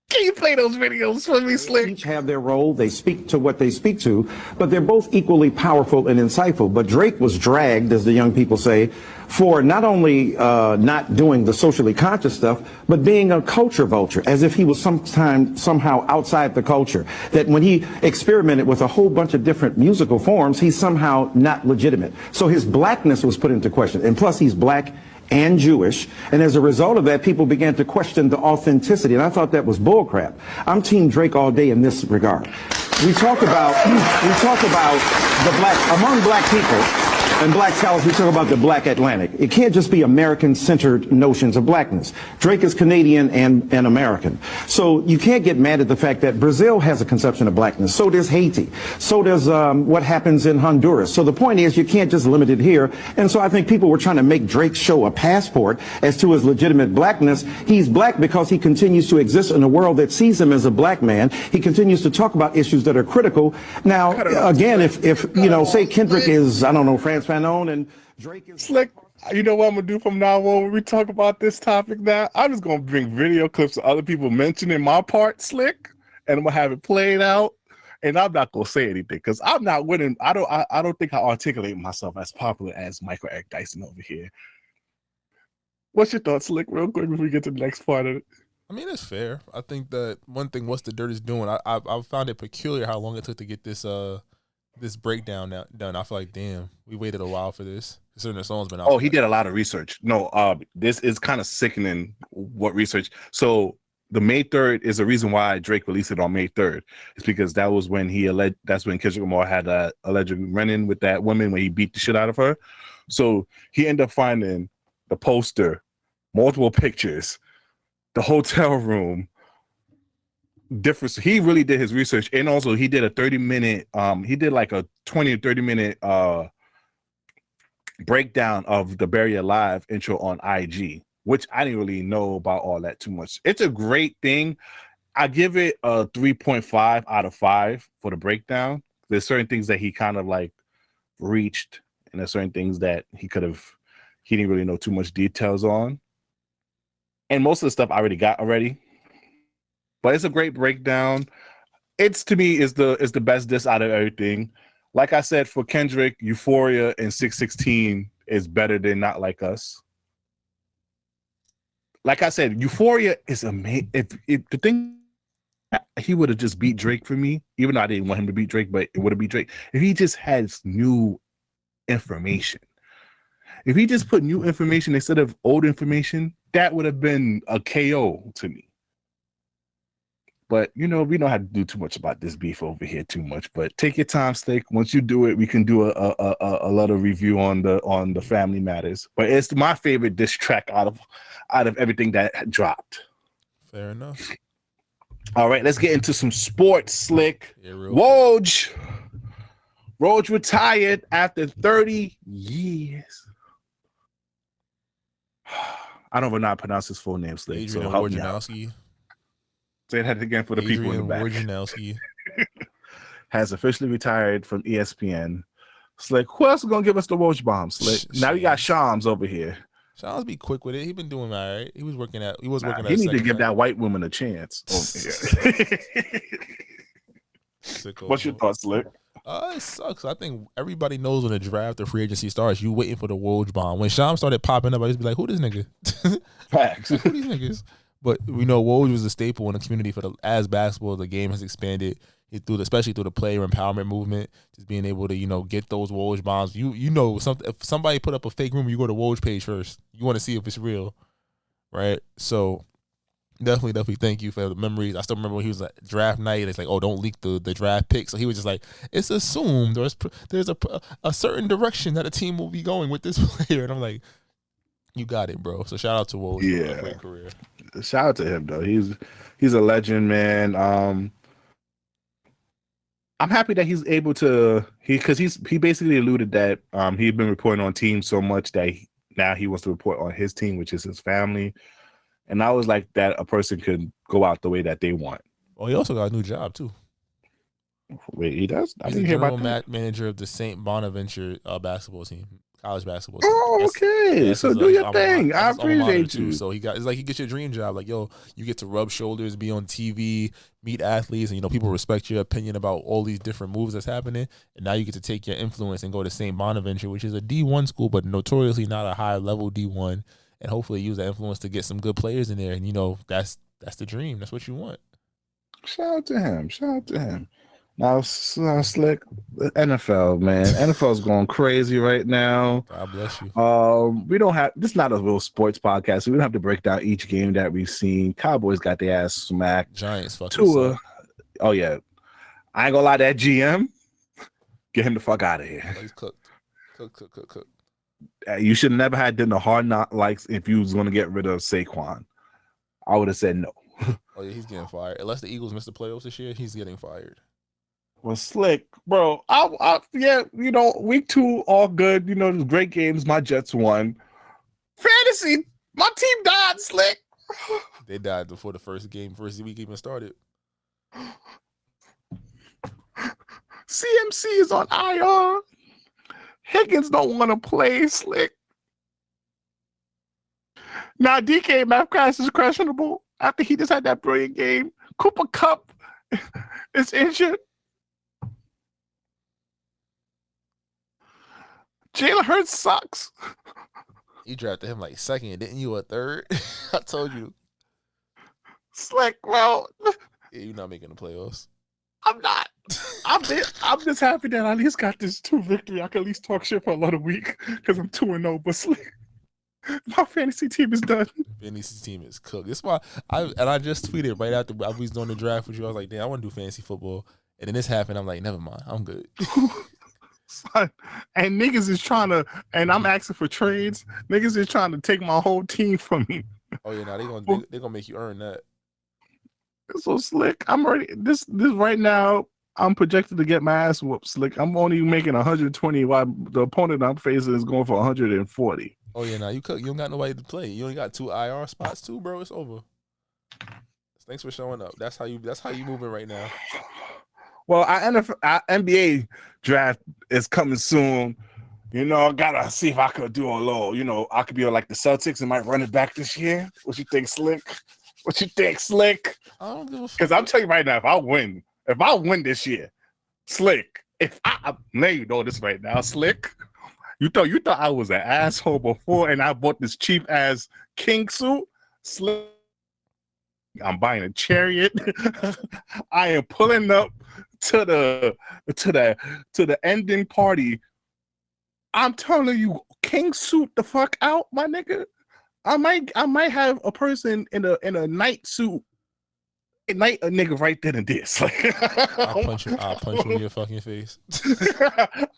Can you play those videos for me, Slick? Each have their role. They speak to what they speak to, but they're both equally powerful and insightful. But Drake was dragged, as the young people say, for not only not doing the socially conscious stuff, but being a culture vulture, as if he was somehow outside the culture. That when he experimented with a whole bunch of different musical forms, he's somehow not legitimate. So his blackness was put into question. And plus, he's black and Jewish, and as a result of that, people began to question the authenticity, and I thought that was bullcrap. I'm Team Drake all day in this regard. We talk about the black, among black people and black scholars, we talk about the black Atlantic. It can't just be American-centered notions of blackness. Drake is Canadian and American. So you can't get mad at the fact that Brazil has a conception of blackness. So does Haiti. So does what happens in Honduras. So the point is, you can't just limit it here. And so I think people were trying to make Drake show a passport as to his legitimate blackness. He's black because he continues to exist in a world that sees him as a black man. He continues to talk about issues that are critical. Now, again, if you know, say Kendrick is, I don't know, Frantz Fanon and Drake is... Slick, you know what I'm going to do from now on when we talk about this topic now? I'm just going to bring video clips of other people mentioning my part, Slick, and I'm going to have it played out. And I'm not gonna say anything because I'm not winning. I don't think I articulate myself as popular as Michael Eric Dyson over here. What's your thoughts, Slick, real quick before we get to the next part of it? I mean, it's fair. I think that one thing, What's the Dirt is doing, I found it peculiar how long it took to get this this breakdown done. I feel like, damn, we waited a while for this. Considering the song's been out. Oh, he did a lot of research. No, this is kind of sickening what research. So the May 3rd is the reason why Drake released it on May 3rd. It's because that was when that's when Kendrick Lamar had a alleged run-in with that woman when he beat the shit out of her. So he ended up finding the poster, multiple pictures, the hotel room, different. He really did his research, and also he did a 30-minute. He did like a 20 or 30-minute breakdown of the Bury Alive intro on IG, which I didn't really know about all that too much. It's a great thing. I give it a 3.5 out of 5 for the breakdown. There's certain things that he kind of like reached, and there's certain things that he didn't really know too much details on. And most of the stuff I already got already. But it's a great breakdown. It's, to me, is the best diss out of everything. Like I said, for Kendrick, Euphoria and 616 is better than Not Like Us. Like I said, Euphoria is amazing. If the thing, he would have just beat Drake for me, even though I didn't want him to beat Drake, but it would have beat Drake. If he just had new information. If he just put new information instead of old information, that would have been a KO to me. But, you know, we don't have to do too much about this beef over here too much. But take your time, Steak. Once you do it, we can do a lot of review on the Family Matters. But it's my favorite diss track out of everything that dropped. Fair enough. All right, let's get into some sports, Slick. Yeah, Woj retired after 30 years. I don't know how to pronounce his full name, Slick. Adrian so help Wojnarowski. Say that again for the people in the back. Wojnarowski has officially retired from ESPN. Slick, who else is gonna give us the Woj bomb, Slick? Now we got Shams over here. Shams be quick with it. He been doing all right. He was working at. He need to give that white woman a chance. What's your thoughts, Slick? It sucks. I think everybody knows when the draft or free agency starts, you waiting for the Woj bomb. When Shams started popping up, I used to be like, "Who this nigga?" Facts. Who these niggas? But we know Woj was a staple in the community as basketball, the game has expanded. especially through the player empowerment movement, just being able to get those Woj bombs. If somebody put up a fake rumor, you go to Woj page first. You want to see if it's real, right? So definitely thank you for the memories. I still remember when he was at draft night. It's like, oh, don't leak the draft pick. So he was just like, it's assumed there's a certain direction that a team will be going with this player, and I'm like, you got it, bro. So shout out to Woj for a great career. Shout out to him though. He's a legend, man. I'm happy that he's able to because he basically alluded that he'd been reporting on teams so much that now he wants to report on his team, which is his family. And I was like that a person could go out the way that they want. Oh, he also got a new job too. Wait, he does? He's the general manager of the St. Bonaventure basketball team, college basketball team. Oh, okay. So do your thing. I appreciate you. So it's like you get your dream job. Like, yo, you get to rub shoulders, be on TV, meet athletes, and people respect your opinion about all these different moves that's happening. And now you get to take your influence and go to St. Bonaventure, which is a D1 school, but notoriously not a high level D1. And hopefully use that influence to get some good players in there. And that's the dream. That's what you want. Shout out to him. Now, Slick, the NFL, man. NFL's going crazy right now. God bless you. We don't have, this is not a real sports podcast, so we don't have to break down each game that we've seen. Cowboys got their ass smacked. Giants fucking Tua. Oh, yeah. I ain't gonna lie, that GM, get him the fuck out of here. He's cooked. You should never have done the hard knock likes if you was going to get rid of Saquon. I would have said no. Oh, yeah, he's getting fired. Unless the Eagles miss the playoffs this year, he's getting fired. Well, Slick, bro. Week 2, all good. There's great games. My Jets won. Fantasy, my team died, Slick. They died before the first week even started. CMC is on IR. Higgins don't want to play, Slick. Now DK Metcalf is questionable after he just had that brilliant game. Cooper Kupp is injured. Jalen Hurts sucks. You drafted him like second, didn't you? A third? I told you. Slick, well, yeah, you're not making the playoffs. I'm not. I'm just happy that I at least got this 2 victory. I can at least talk shit for another week because I'm 2-0. But Slick, my fantasy team is done. Fantasy team is cooked. That's why I just tweeted right after I was doing the draft with you. I was like, damn, I want to do fantasy football. And then this happened. I'm like, never mind. I'm good. Son, and niggas is trying to, and I'm asking for trades. Niggas is trying to take my whole team from me. Oh yeah, they're gonna make you earn that. So Slick, I'm already this right now. I'm projected to get my ass whooped, Slick. I'm only making 120 while the opponent I'm facing is going for 140. Oh yeah, now you don't got nobody to play. You only got 2 IR spots too, bro. It's over. Thanks for showing up. That's how you moving right now. Well, our NBA draft is coming soon. I gotta see if I could do a little. I could be like the Celtics and might run it back this year. What you think, Slick? I don't give a fuck. Because I'm telling you right now, if I win this year, Slick, now you know this right now, Slick. You thought I was an asshole before, and I bought this cheap ass king suit, Slick. I'm buying a chariot. I am pulling up to the ending party. I'm telling you, king suit the fuck out, my nigga. I might have a person in a night suit, a nigga right then and this. I'll punch you in your fucking face.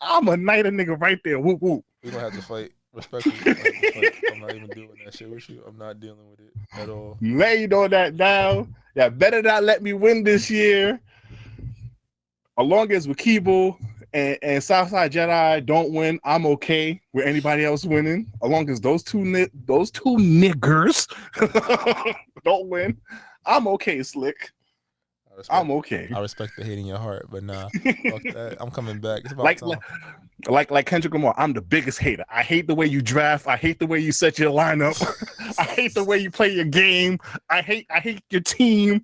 I'm a night a nigga right there. Whoop whoop. We gonna have to fight. Respectfully, I'm not even doing that shit with you. I'm not dealing with it at all. Lay you know that now. Yeah, better not let me win this year. As long as Wakibo and Southside Jedi don't win, I'm okay with anybody else winning. As long as those two niggers don't win, I'm okay, Slick. I'm okay. I respect the hate in your heart, but nah, fuck that. I'm coming back. It's about time. Like Kendrick Lamar, I'm the biggest hater. I hate the way you draft. I hate the way you set your lineup. I hate the way you play your game. I hate your team.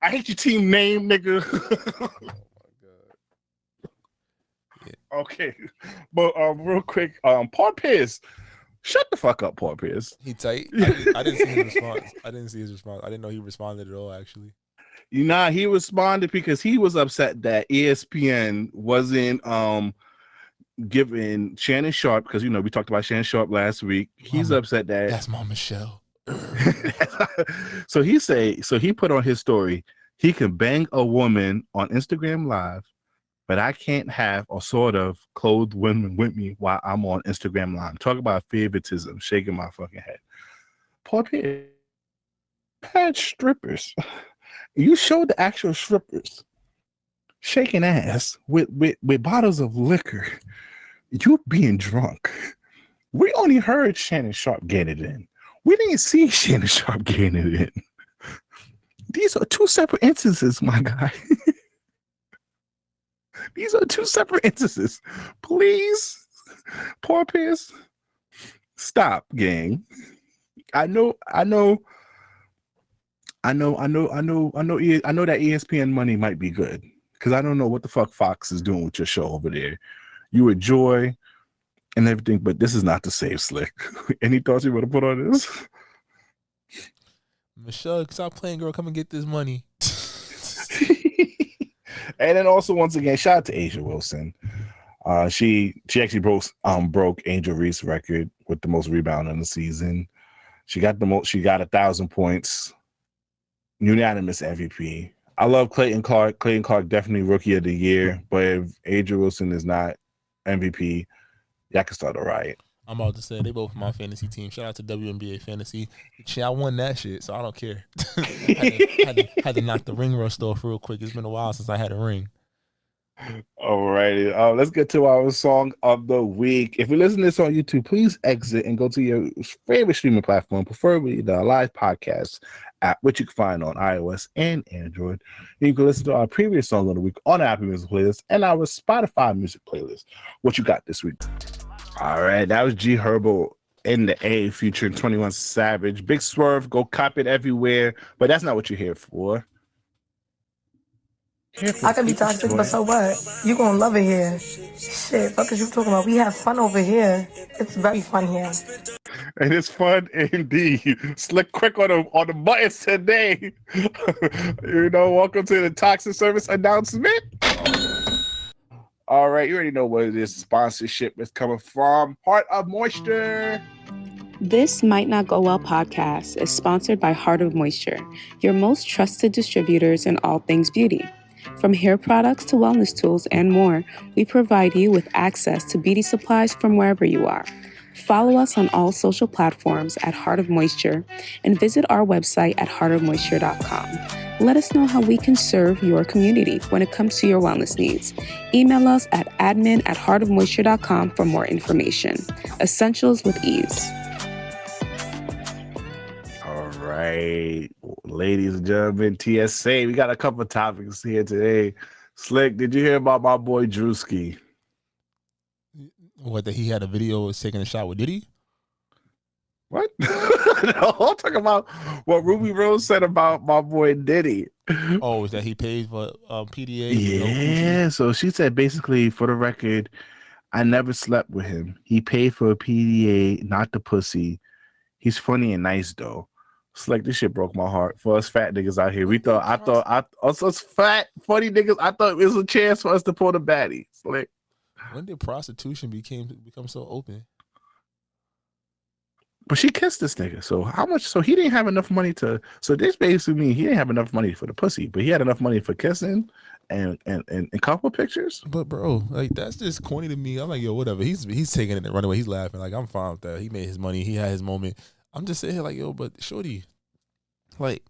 I hate your team name, nigga. Oh my god. Yeah. Okay, but real quick, Paul Pierce, shut the fuck up, Paul Pierce. He tight. I didn't see his response. I didn't know he responded at all. Actually. He responded because he was upset that ESPN wasn't giving Shannon Sharp, because we talked about Shannon Sharp last week. He's upset that that's my Michelle. So he put on his story, he can bang a woman on Instagram Live, but I can't have a sort of clothed women with me while I'm on Instagram Live. Talk about favoritism, shaking my fucking head. Poor Pierre had strippers. You showed the actual strippers shaking ass with bottles of liquor. You being drunk. We only heard Shannon Sharp get it in. We didn't see Shannon Sharp getting it in. These are two separate instances, my guy. These are two separate instances. Please, poor Pierce, stop, gang. I know that ESPN money might be good, because I don't know what the fuck Fox is doing with your show over there. You enjoy and everything, but this is not to save Slick. Any thoughts you want to put on this? Michelle, stop playing, girl. Come and get this money. And then also, once again, shout out to Asia Wilson. She actually broke Angel Reese's record with the most rebound in the season. She got 1,000 points. Unanimous MVP. I love Clayton Clark. Clayton Clark definitely Rookie of the Year. But if Adrian Wilson is not MVP, y'all can start a riot. I'm about to say they both my fantasy team. Shout out to WNBA Fantasy. Shit, I won that shit, so I don't care. had to knock the ring rust off real quick. It's been a while since I had a ring. All righty. Let's get to our song of the week. If you listen to this on YouTube, please exit and go to your favorite streaming platform, preferably the live podcast app, which you can find on iOS and Android. You can listen to our previous song of the week on Apple Music playlist and our Spotify music playlist. What you got this week? All right, that was G Herbo in the A featuring 21 Savage. Big Swerve, go cop it everywhere, but that's not what you're here for. I can be toxic, but so what? You gonna love it here. Shit, fuck is you talking about? We have fun over here. It's very fun here. And it's fun indeed. Slick quick on the buttons today. Welcome to the Toxic Service announcement. All right, you already know what it is. Sponsorship is coming from Heart of Moisture. This Might Not Go Well podcast is sponsored by Heart of Moisture, your most trusted distributors in all things beauty. From hair products to wellness tools and more, we provide you with access to beauty supplies from wherever you are. Follow us on all social platforms at Heart of Moisture and visit our website at heartofmoisture.com. Let us know how we can serve your community when it comes to your wellness needs. Email us at admin@heartofmoisture.com for more information. Essentials with ease. All right, ladies and gentlemen, TSA, we got a couple of topics here today. Slick, did you hear about my boy Druski? What, that he had a video of taking a shot with Diddy? What? No, I'm talking about what Rubi Rose said about my boy Diddy. Oh, is that he paid for PDA? Yeah, so she said basically, for the record, I never slept with him. He paid for a PDA, not the pussy. He's funny and nice though. It's like, this shit broke my heart. For us fat niggas out here, us fat, funny niggas, I thought it was a chance for us to pull the baddie. It's like, when did prostitution become so open? But she kissed this nigga. So how much? So he didn't have enough money to. So this basically means he didn't have enough money for the pussy, but he had enough money for kissing and couple pictures. But bro, like, that's just corny to me. I'm like, yo, whatever. He's taking it and running away. He's laughing. Like, I'm fine with that. He made his money. He had his moment. I'm just sitting here like, yo, but shorty, like,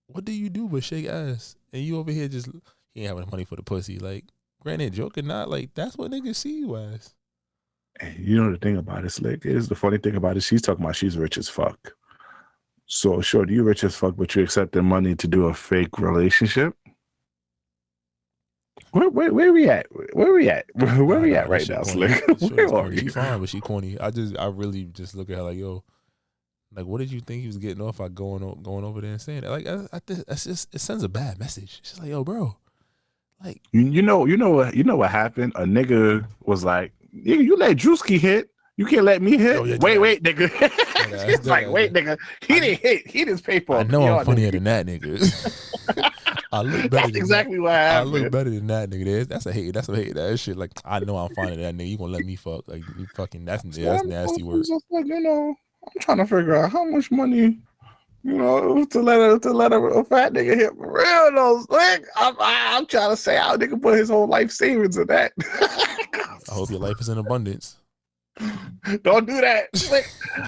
what do you do but shake ass? And you over here just, he ain't having enough money for the pussy. Like, granted, joke or not, like, that's what niggas see you as. And you know the thing about it, Slick, is the funny thing about it, she's talking about she's rich as fuck. So, sure, you rich as fuck, but you accepting money to do a fake relationship? Where we at? Where we at right now, Slick? Where are you? She fine, but she corny. I really just look at her like, yo, like, what did you think he was getting off by going over there and saying that? Like, that's just, it sends a bad message. It's just like, yo, bro, like, you know what happened? A nigga was like, you let Druski hit. You can't let me hit. Wait, nigga. It's like, wait, nigga. He didn't hit. He just paid for it. I know I'm funnier than that, nigga. I look better. That's exactly what happened. I look better than that nigga. That's a hate. That's a hate. That shit. Like I know I'm finding that nigga. You gonna let me fuck? Like you fucking. That's nasty work. Just like, I'm trying to figure out how much money, to let a fat nigga hit for real though. Like I'm trying to say how nigga put his whole life savings in that. I hope your life is in abundance. Don't do that. Like,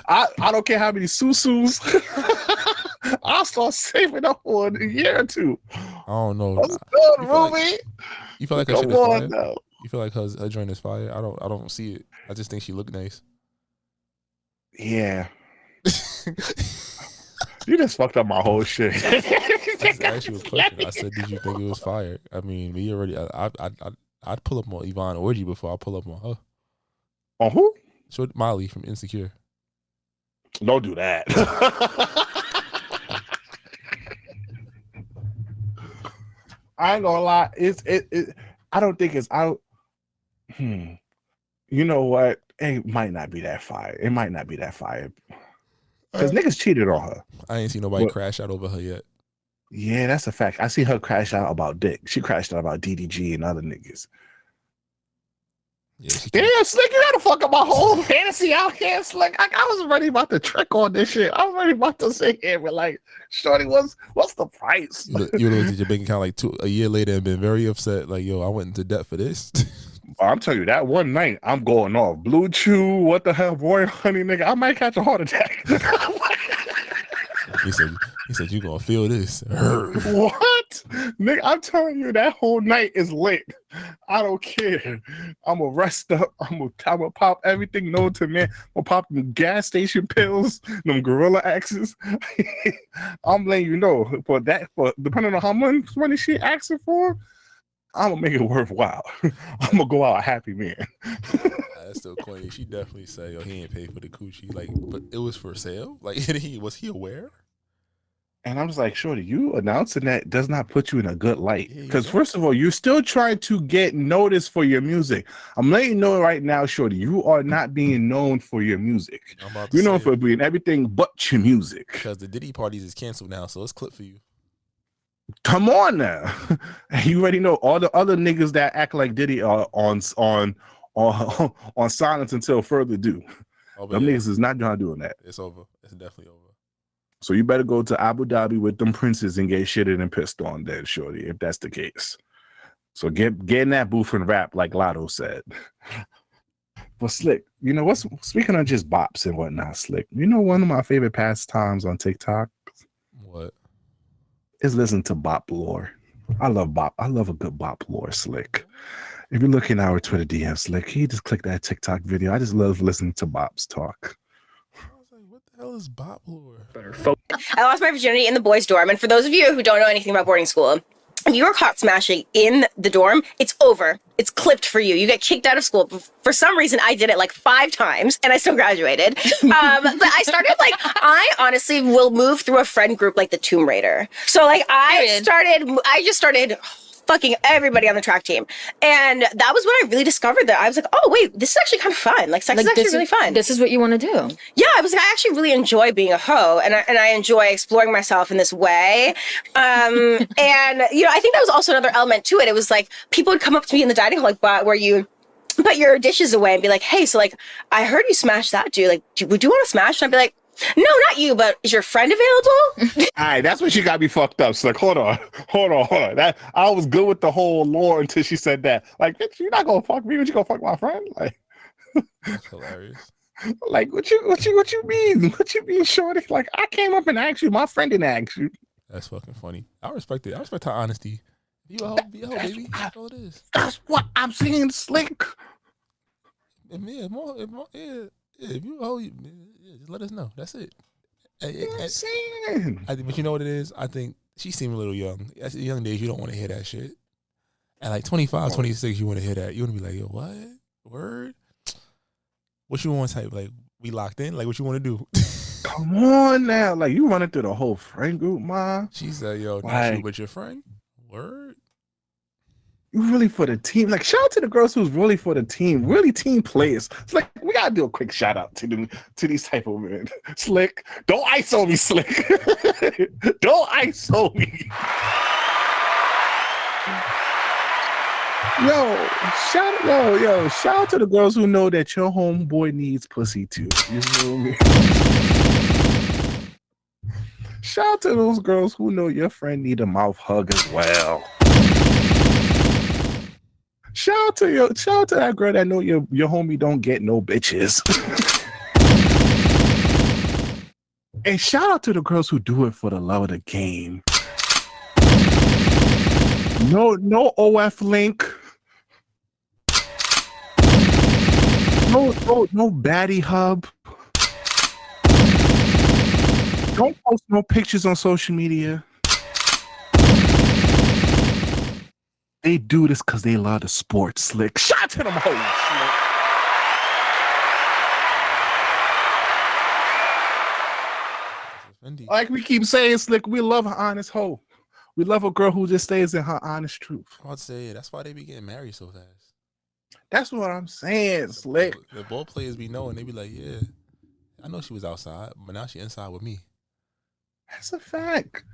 I don't care how many susus. I'll start saving up for a year or two. I don't know. What's good, Ruby? You feel like her shit is fire? You feel like her joint is fire? I don't see it. I just think she look nice. Yeah. You just fucked up my whole shit. I just asked you a question. I said, did you think it was fire? I mean, we already. I'd pull up on Yvonne Orji before I pull up on her. On who? So Molly from Insecure. Don't do that. I ain't gonna lie. I don't think it's out. You know what? It might not be that fire. It might not be that fire. Because niggas cheated on her. I ain't seen nobody crash out over her yet. Yeah, that's a fact. I see her crash out about dick. She crashed out about DDG and other niggas. Yeah, Slick, you gotta fuck up my whole fantasy out here, Slick. I was already about to trick on this shit. I was already about to sit here and like, shorty, what's the price? You looked at your bank account like a year later and been very upset. Like, yo, I went into debt for this. I'm telling you, that one night, I'm going off. Blue Chew, what the hell, boy, honey, nigga, I might catch a heart attack. He said, you gonna feel this. What? Nigga, I'm telling you, that whole night is lit. I don't care. I'm gonna rest up. I'm gonna pop everything known to man. I'm gonna pop them gas station pills, them gorilla axes. I'm letting you know, for depending on how much money she asking for, I'm gonna make it worthwhile. I'm gonna go out a happy man. That's still corny. She definitely said, yo, he ain't paid for the coochie. Like, but it was for sale? Like, was he aware? And I'm just like, shorty, you announcing that does not put you in a good light. Because first of all, you're still trying to get noticed for your music. I'm letting you know right now, shorty, you are not being known for your music. You're known for being everything but your music. Because the Diddy parties is canceled now, so it's clip for you. Come on now. You already know all the other niggas that act like Diddy are on silence until further due. Them niggas is not doing that. It's over. It's definitely over. So you better go to Abu Dhabi with them princes and get shitted and pissed on then, shorty, if that's the case. So get in that booth and rap like Lotto said. But Slick, you know what's, speaking of just bops and whatnot, Slick, you know one of my favorite pastimes on TikTok? What? Is listen to bop lore. I love bop. I love a good bop lore, Slick. If you're looking at our Twitter DM, Slick, you just click that TikTok video. I just love listening to bops talk. What the hell is bop lore? I lost my virginity in the boys' dorm, and for those of you who don't know anything about boarding school, if you were caught smashing in the dorm, it's over. It's clipped for you. You get kicked out of school. For some reason, I did it like 5 times, and I still graduated. But I started I honestly will move through a friend group like the Tomb Raider. So I just started fucking everybody on the track team. And that was when I really discovered that. I was like, oh, wait, this is actually kind of fun. Like, sex is actually really fun. This is what you want to do. Yeah, I actually really enjoy being a hoe, and I enjoy exploring myself in this way. And, I think that was also another element to it. It was like, people would come up to me in the dining hall, where you put your dishes away and be like, hey, so I heard you smashed that dude. Like, would you want to smash? And I'd be like, no, not you, but is your friend available? All right, that's when she got me fucked up. So like, hold on. That I was good with the whole lore until she said that. Like, bitch, you're not gonna fuck me, but you gonna fuck my friend? Like, that's hilarious. Like, what you mean? What you mean, shorty? Like, I came up and asked you. My friend didn't ask you. That's fucking funny. I respect it. I respect her honesty. Be a hoe, baby. That's all it is. That's what I'm saying, Slick. If you hoe, just let us know. That's it. But you know what it is? I think she seemed a little young. At young days, you don't want to hear that shit. At like 25, 26, you want to hear that. You want to be like, yo, what? Word? What you want type? Like, we locked in? Like, what you want to do? Come on now. Like, you running through the whole friend group, ma. She said, yo, not you, but your friend? Word? You really for the team. Like, shout out to the girls who's really for the team. Really team players. It's like, we gotta do a quick shout out to these type of men. Slick, don't ISO me, Slick. Don't ISO me. Shout out to the girls who know that your homeboy needs pussy too. You feel me? Shout out to those girls who know your friend need a mouth hug as well. Shout out to that girl that know your homie don't get no bitches. And shout out to the girls who do it for the love of the game. No OF link. No baddie hub. Don't post no pictures on social media. They do this because they love the sport, Slick. Shout out to them hoes, Slick. Like we keep saying, Slick, we love an honest hoe. We love a girl who just stays in her honest truth. I'd say that's why they be getting married so fast. That's what I'm saying, Slick. The ball players be knowing. They be like, yeah, I know she was outside, but now she inside with me. That's a fact.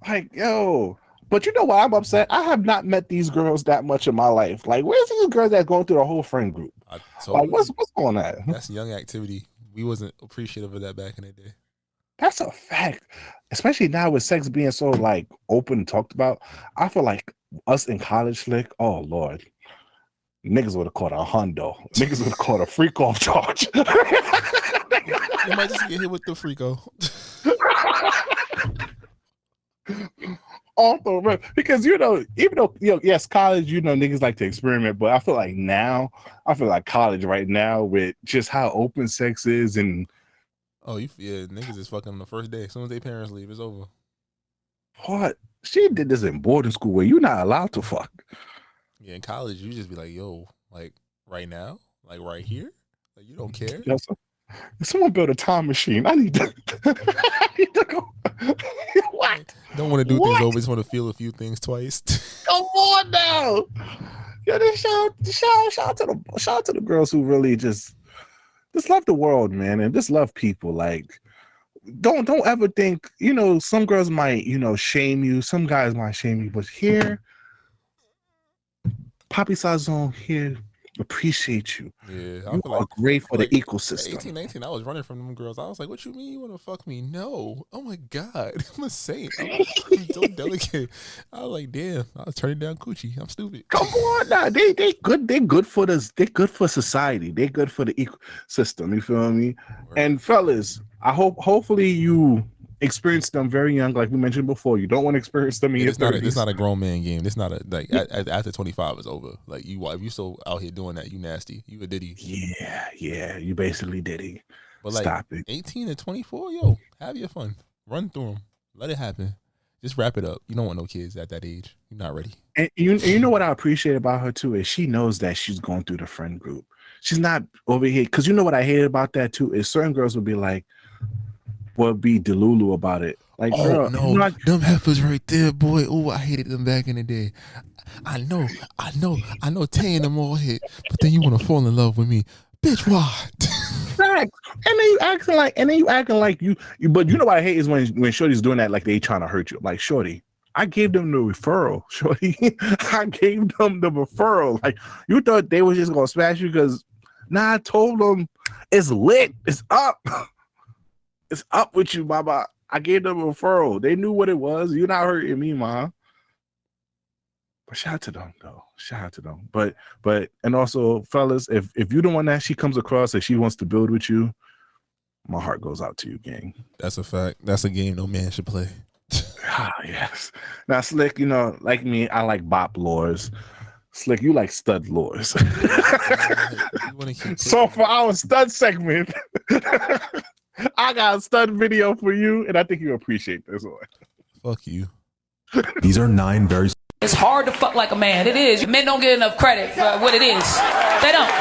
Like, yo. But you know why I'm upset? I have not met these girls that much in my life. Like, where's these girls that going through the whole friend group? Like, what's going on? That's young activity. We wasn't appreciative of that back in the day. That's a fact. Especially now with sex being so, like, open and talked about. I feel like us in college, Slick, oh, Lord. Niggas would have caught a hundo. Niggas would have caught a freak-off charge. You might just get hit with the freako. Also, because even though yes, college, niggas like to experiment, but I feel like college right now with just how open sex is and niggas is fucking on the first day. As soon as their parents leave, it's over. What? She did this in boarding school where you're not allowed to fuck. Yeah, in college, you just be like, yo, like right now, like right here, like you don't care. Yes, someone built a time machine. I need to go. What? Don't want to do things over. Just want to feel a few things twice. Come on now. Yeah, shout out to the girls who really just love the world, man, and just love people. Like, don't ever think, some girls might, shame you. Some guys might shame you, but here, Poppy Sazon here appreciate you. Yeah, you are great for the ecosystem. 18, 19, I was running from them girls. I was like, what you mean you want to fuck me? No. Oh my God. I'm a saint. I'm so delicate. I was like, damn, I was turning down coochie. I'm stupid. Come on now. They good. They're good for this. They're good for society. They're good for the ecosystem. You feel me? Right. And fellas, hopefully you experience them very young, like we mentioned before. You don't want to experience them in your 30s. It's not a grown man game. It's not after 25 is over. Like if you still out here doing that, you nasty. You a Diddy. Yeah. You basically Diddy. But like, stop it. 18 and 24, yo, have your fun. Run through them. Let it happen. Just wrap it up. You don't want no kids at that age. You're not ready. And you know what I appreciate about her too is she knows that she's going through the friend group. She's not over here, because you know what I hate about that too is certain girls will be like, will be delulu about it. Like, oh no, them heifers right there, boy. Oh, I hated them back in the day. I know, Tay and them all hit, but then you want to fall in love with me, bitch? Why? Facts. And then you acting like you. But you know what I hate is when Shorty's doing that, like they trying to hurt you. Like, Shorty, I gave them the referral. Shorty, I gave them the referral. Like, you thought they was just gonna smash you because, I told them it's lit. It's up. It's up with you, Baba. I gave them a referral. They knew what it was. You're not hurting me, Ma. But shout out to them, though. Shout out to them. But and also, fellas, if you're the one that she comes across that she wants to build with you, my heart goes out to you, gang. That's a fact. That's a game no man should play. Yes. Now, Slick, like me, I like bop lures. Slick, you like stud lures. So for our stud segment, I got a stud video for you, and I think you appreciate this one. Fuck you. These are 9 very... It's hard to fuck like a man. It is. Men don't get enough credit for what it is. They don't.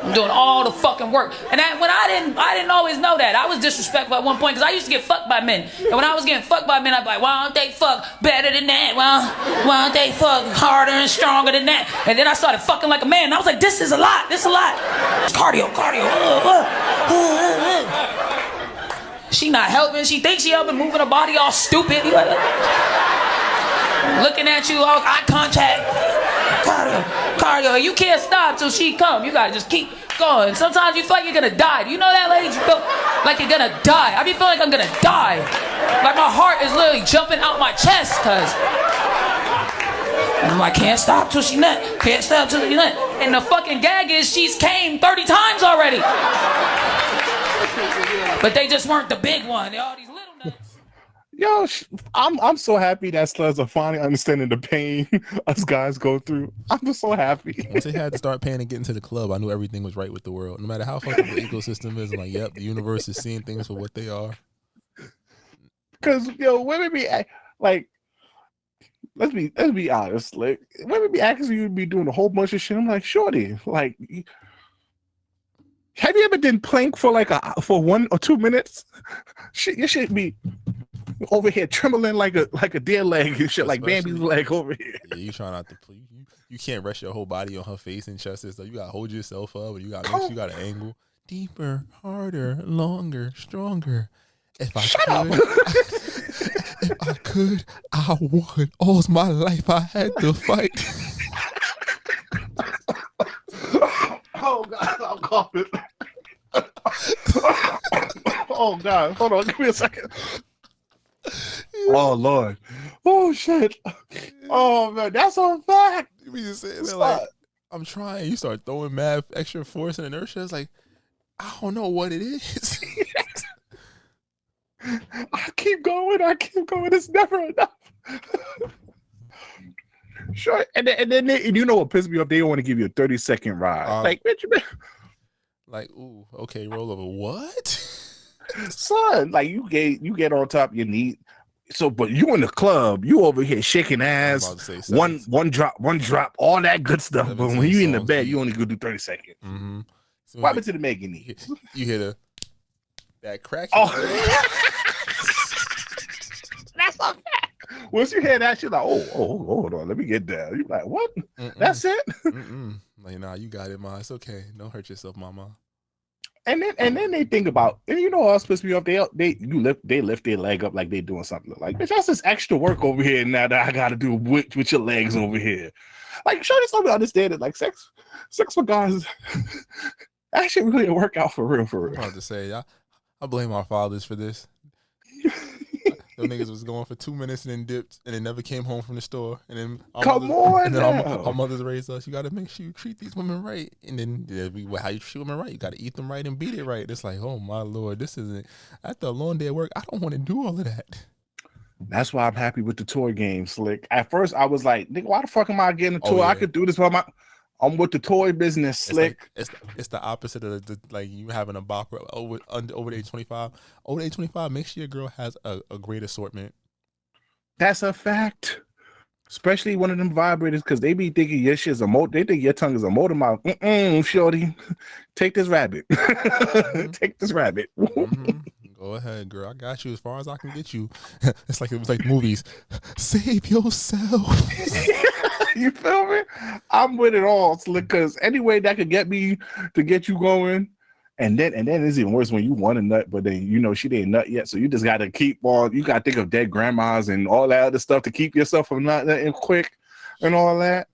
I'm doing all the fucking work. And when I didn't always know that. I was disrespectful at one point because I used to get fucked by men. And when I was getting fucked by men, I'd be like, why don't they fuck better than that? Why don't they fuck harder and stronger than that? And then I started fucking like a man. And I was like, this is a lot. This is a lot. It's cardio. She not helping. She thinks she helping, moving her body all stupid. Looking at you, all eye contact. cardio. You can't stop till she come. You gotta just keep going. Sometimes you feel like you're gonna die. Do you know that, ladies? You feel like you're gonna die. I be feeling like I'm gonna die. Like my heart is literally jumping out my chest, cuz. And I'm like, can't stop till she nut. Can't stop till she nut. And the fucking gag is she's came 30 times already. But they just weren't the big one. They all these little nuts. Yo, I'm so happy that sluts are finally understanding the pain us guys go through. I'm just so happy. Once they had to start paying and get into the club, I knew everything was right with the world. No matter how fucked up the ecosystem is, I'm like, yep, the universe is seeing things for what they are. Because women be like, let's be honest, like women be asking you to be doing a whole bunch of shit. I'm like, shorty, like, have you ever done plank for for 1 or 2 minutes? Shit, you should be over here trembling like a deer leg and shit, like Bambi's leg over here. Yeah, you try not to. You can't rest your whole body on her face and chest and stuff. You gotta hold yourself up, and you gotta make sure you got an angle deeper, harder, longer, stronger. If I could, I would. All my life I had to fight. Oh God, I'm coughing. Oh God, hold on, give me a second. Oh Lord, oh shit, oh man, that's a fact. You be just saying that like, I'm trying. You start throwing mad extra force and inertia. It's like, I don't know what it is. I keep going. It's never enough. Sure, and then you know what pisses me off? They don't want to give you a 30-second ride. Like, bitch, like, ooh, okay, roll over. What? Son, like you get on top of your knee. So, but you in the club, you over here shaking ass, one drop, all that good stuff. But when you in the bed, you only go do 30 seconds. Mm-hmm. So what happened to the Megan knee? You hear that crack? Oh, that's so bad. Once you hear that shit, like, oh, hold on, let me get down. You're like, what? That's it? Like, nah, you got it, ma. It's okay. Don't hurt yourself, mama. And then they think about, and you know what else pisses me off? They lift their leg up like they doing something. Like, bitch, that's just extra work over here now that I gotta do with your legs over here. Like, show this somebody understand it. Like, sex for guys, that shit really a workout for real. I'm about to say, I blame our fathers for this. Those niggas was going for 2 minutes and then dipped and then never came home from the store. And then our mothers raised us. You got to make sure you treat these women right. And then how you treat women right? You got to eat them right and beat it right. It's like, oh my Lord, this isn't. After a long day at work, I don't want to do all of that. That's why I'm happy with the toy game, Slick. At first, I was like, nigga, why the fuck am I getting a toy? Yeah. I could do this by I'm with the toy business, Slick. It's the opposite of the like you having a bopper over the age 25. Over the age 25, make sure your girl has a great assortment. That's a fact. Especially one of them vibrators, because they be thinking your shit's they think your tongue is a motor mouth. Shorty, take this rabbit. Take this rabbit. Go ahead, girl. I got you as far as I can get you. It's like it was like movies. Save yourself. You feel me? I'm with it all, because any way that could get me to get you going, and then it's even worse when you want a nut, but then you know she didn't nut yet, so you just got to keep on. You got to think of dead grandmas and all that other stuff to keep yourself from not nutting quick and all that.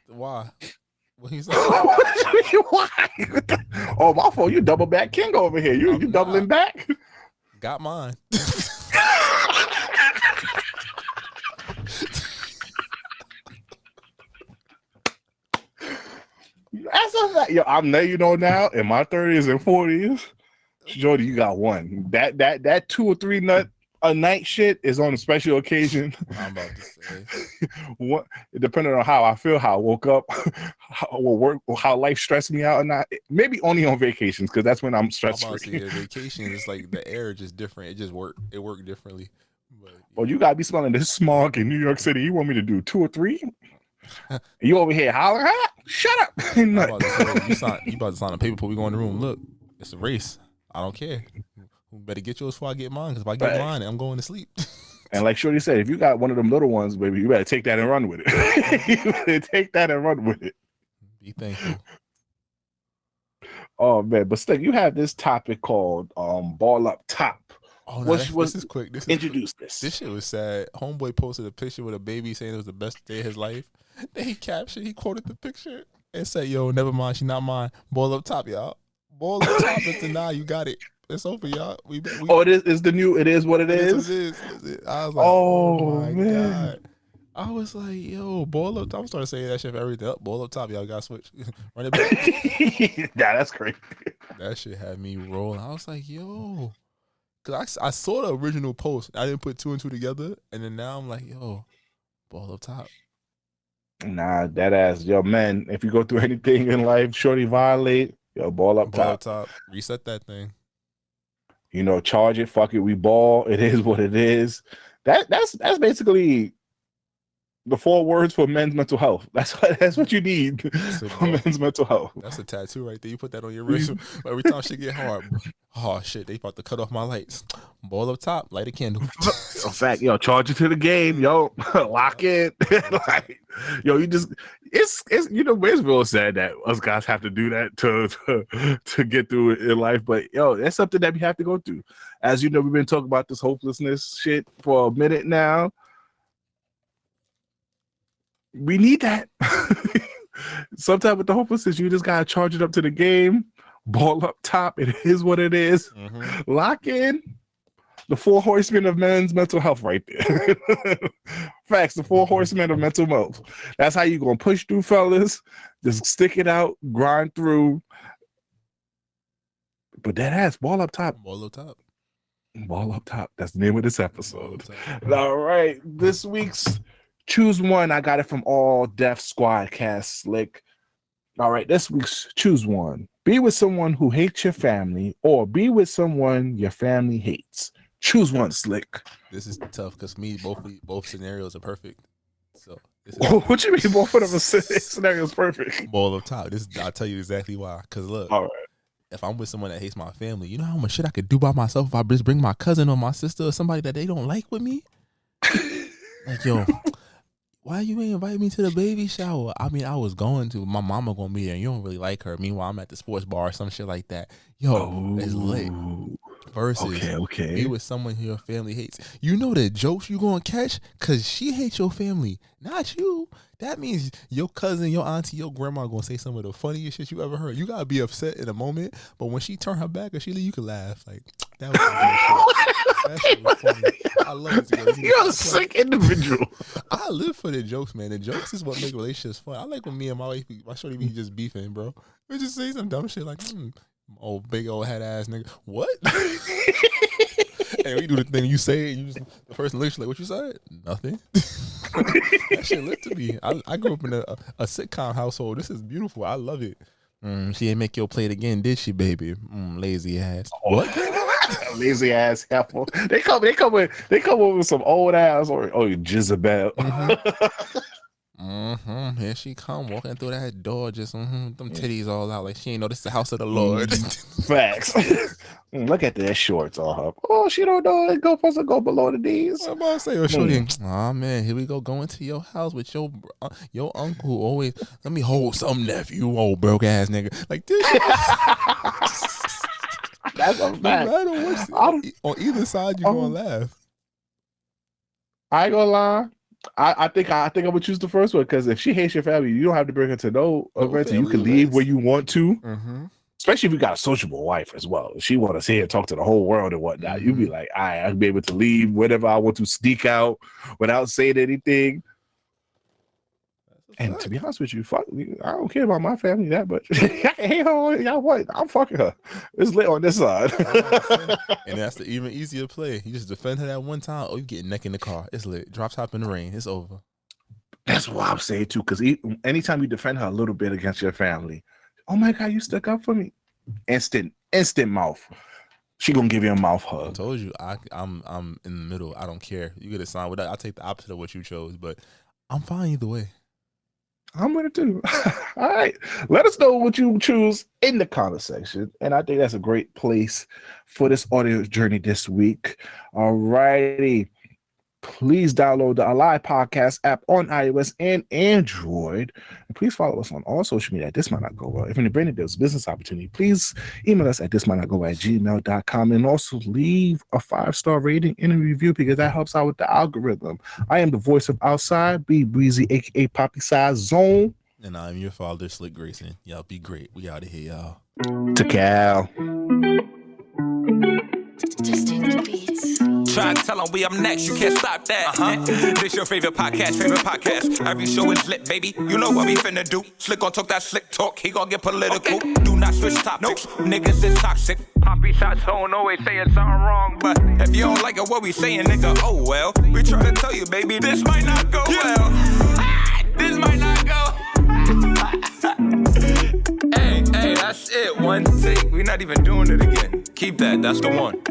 Why? What he's like? Why? Oh, my fault. You double back king over here. You doubling back? Got mine. That's a fact. Yo, I'm letting you know now, in my 30s and 40s, Jody, you got one. That 2 or 3 nut a night shit is on a special occasion. I'm about to say. What, depending on how I feel, how I woke up, how life stressed me out or not. Maybe only on vacations, because that's when I'm stress free. Vacation is like the air is just different. It just worked differently. But, well, you gotta be smelling this smog in New York City. You want me to do 2 or 3? You over here hollering? Shut up! You about to sign a paper before we go in the room. Look, it's a race. I don't care. Better get yours before I get mine, because if I get mine, I'm going to sleep. And like Shorty said, if you got one of them little ones, baby, you better take that and run with it. You better take that and run with it. Be thankful. Oh man, but Slick, you have this topic called ball up top Oh no, this is quick. Introduce this. This shit was sad. Homeboy posted a picture with a baby saying it was the best day of his life. Then he quoted the picture and said, "Yo, never mind, she not mine. Ball up top, y'all. Ball up top, Mr. Nah, you got it. It's over, y'all. We it is the new. It is what it is. I was like, oh my God. I was like, yo, ball up top. I'm starting saying that shit for everything. Up, ball up top, y'all got to switch. Run it back. Yeah, that's crazy. That shit had me rolling. I was like, yo. Because I saw the original post. I didn't put two and two together. And then now I'm like, yo, ball up top. Nah, that ass. Yo, man, if you go through anything in life, shorty violate, yo, ball up top. Reset that thing. You know, charge it. Fuck it. We ball. It is what it is. That's basically the 4 words for men's mental health. That's what you need for men's mental health. That's a tattoo right there. You put that on your wrist. Every time shit get hard, oh shit, they about to cut off my lights. Ball up top, light a candle. In fact, yo, charge it to the game, yo, lock it. Like, yo, you just it's you know, it's real sad that us guys have to do that to get through it in life. But yo, that's something that we have to go through. As you know, we've been talking about this hopelessness shit for a minute now. We need that. Sometimes with the hopelessness, you just gotta charge it up to the game, ball up top. It is what it is. Mm-hmm. Lock in the 4 horsemen of men's mental health right there. Facts, the 4 horsemen of mental health. That's how you gonna push through, fellas. Just stick it out, grind through. But that ass, ball up top. Ball up top. Ball up top. That's the name of this episode. All right, this week's Choose One. I got it from All Deaf Squad Cast Slick. All right, this week's Choose One. Be with someone who hates your family, or be with someone your family hates. Choose one, Slick. This is tough because both scenarios are perfect. So what you mean both of them scenarios perfect? Ball up top. I'll tell you exactly why. Because look, all right. If I'm with someone that hates my family, you know how much shit I could do by myself if I just bring my cousin or my sister or somebody that they don't like with me? Like, yo, why you ain't invite me to the baby shower? I mean, I was going to. My mama gonna be there. You don't really like her. Meanwhile, I'm at the sports bar or some shit like that. Yo, it's lit. Versus be with someone who your family hates. You know the jokes you gonna catch because she hates your family, not you. That means your cousin, your auntie, your grandma gonna say some of the funniest shit you ever heard. You gotta be upset in a moment, but when she turn her back or she leave, you can laugh. Like, that was some good shit. That shit was funny. I love it. You're a sick individual. I live for the jokes, man. The jokes is what make relationships fun. I like when me and my wife, my shorty be just beefing, bro. We just say some dumb shit like, old big old head ass nigga. What? And we do the thing you say, and the person looks like, what you said? Nothing. That shit lit to me. I grew up in a sitcom household. This is beautiful. I love it. She ain't make your plate again, did she, baby? Lazy ass. What? Lazy ass apple. They come with some old ass or Jezebel. Here she come walking through that door, just them titties all out like she ain't know this is the house of the Lord. Facts. Look at that shorts on her. Oh, she don't know it go supposed to go below the knees. I'm about to say, oh man, here we go going to your house with your uncle who always let me hold some nephew, you old broke ass nigga. Like this. That's a fact. No matter what, on either side you're gonna laugh. I ain't gonna lie. I think I would choose the first one because if she hates your family, you don't have to bring her to no events. You can leave where you want to. Especially if you got a sociable wife as well. If she want to sit here and talk to the whole world and whatnot, you'd be like, all right, I'll be able to leave whenever I want to, sneak out without saying anything. And to be honest with you, fuck, I don't care about my family that much. I can hate her. Y'all what? I'm fucking her. It's lit on this side. And that's the even easier play. You just defend her that one time. Oh, you get neck in the car. It's lit. Drop top in the rain. It's over. That's what I'm saying too. Because anytime you defend her a little bit against your family, oh my God, you stuck up for me. Instant mouth. She gonna give you a mouth hug. I told you, I'm in the middle. I don't care. You get a sign with that. I'll take the opposite of what you chose, but I'm fine either way. I'm with it too. All right. Let us know what you choose in the comment section. And I think that's a great place for this audio journey this week. All righty. please download the Alive Podcast app on iOS and Android. And please follow us on all social media at This Might Not Go Well. If in the brand there's a business opportunity, please email us at thismightnotgo@gmail.com and also leave a 5-star rating and a review because that helps out with the algorithm. I am the voice of Outside, B Breezy, aka Poppy Size Zone. And I'm your father, Slick Grayson. Y'all be great. We out of here, y'all. To Cal. Try to tell them we up next, you can't stop that. This your favorite podcast. Every show is lit, baby. You know what we finna do. Slick gon' talk that slick talk, he gon' get political. Do not switch topics, niggas is toxic. Poppy shots don't always say it's something wrong, but if you don't like it, what we saying, nigga, oh well. We try to tell you, baby, this might not go well. This might not go. Hey, that's it. One take. We're not even doing it again. Keep that. That's the one.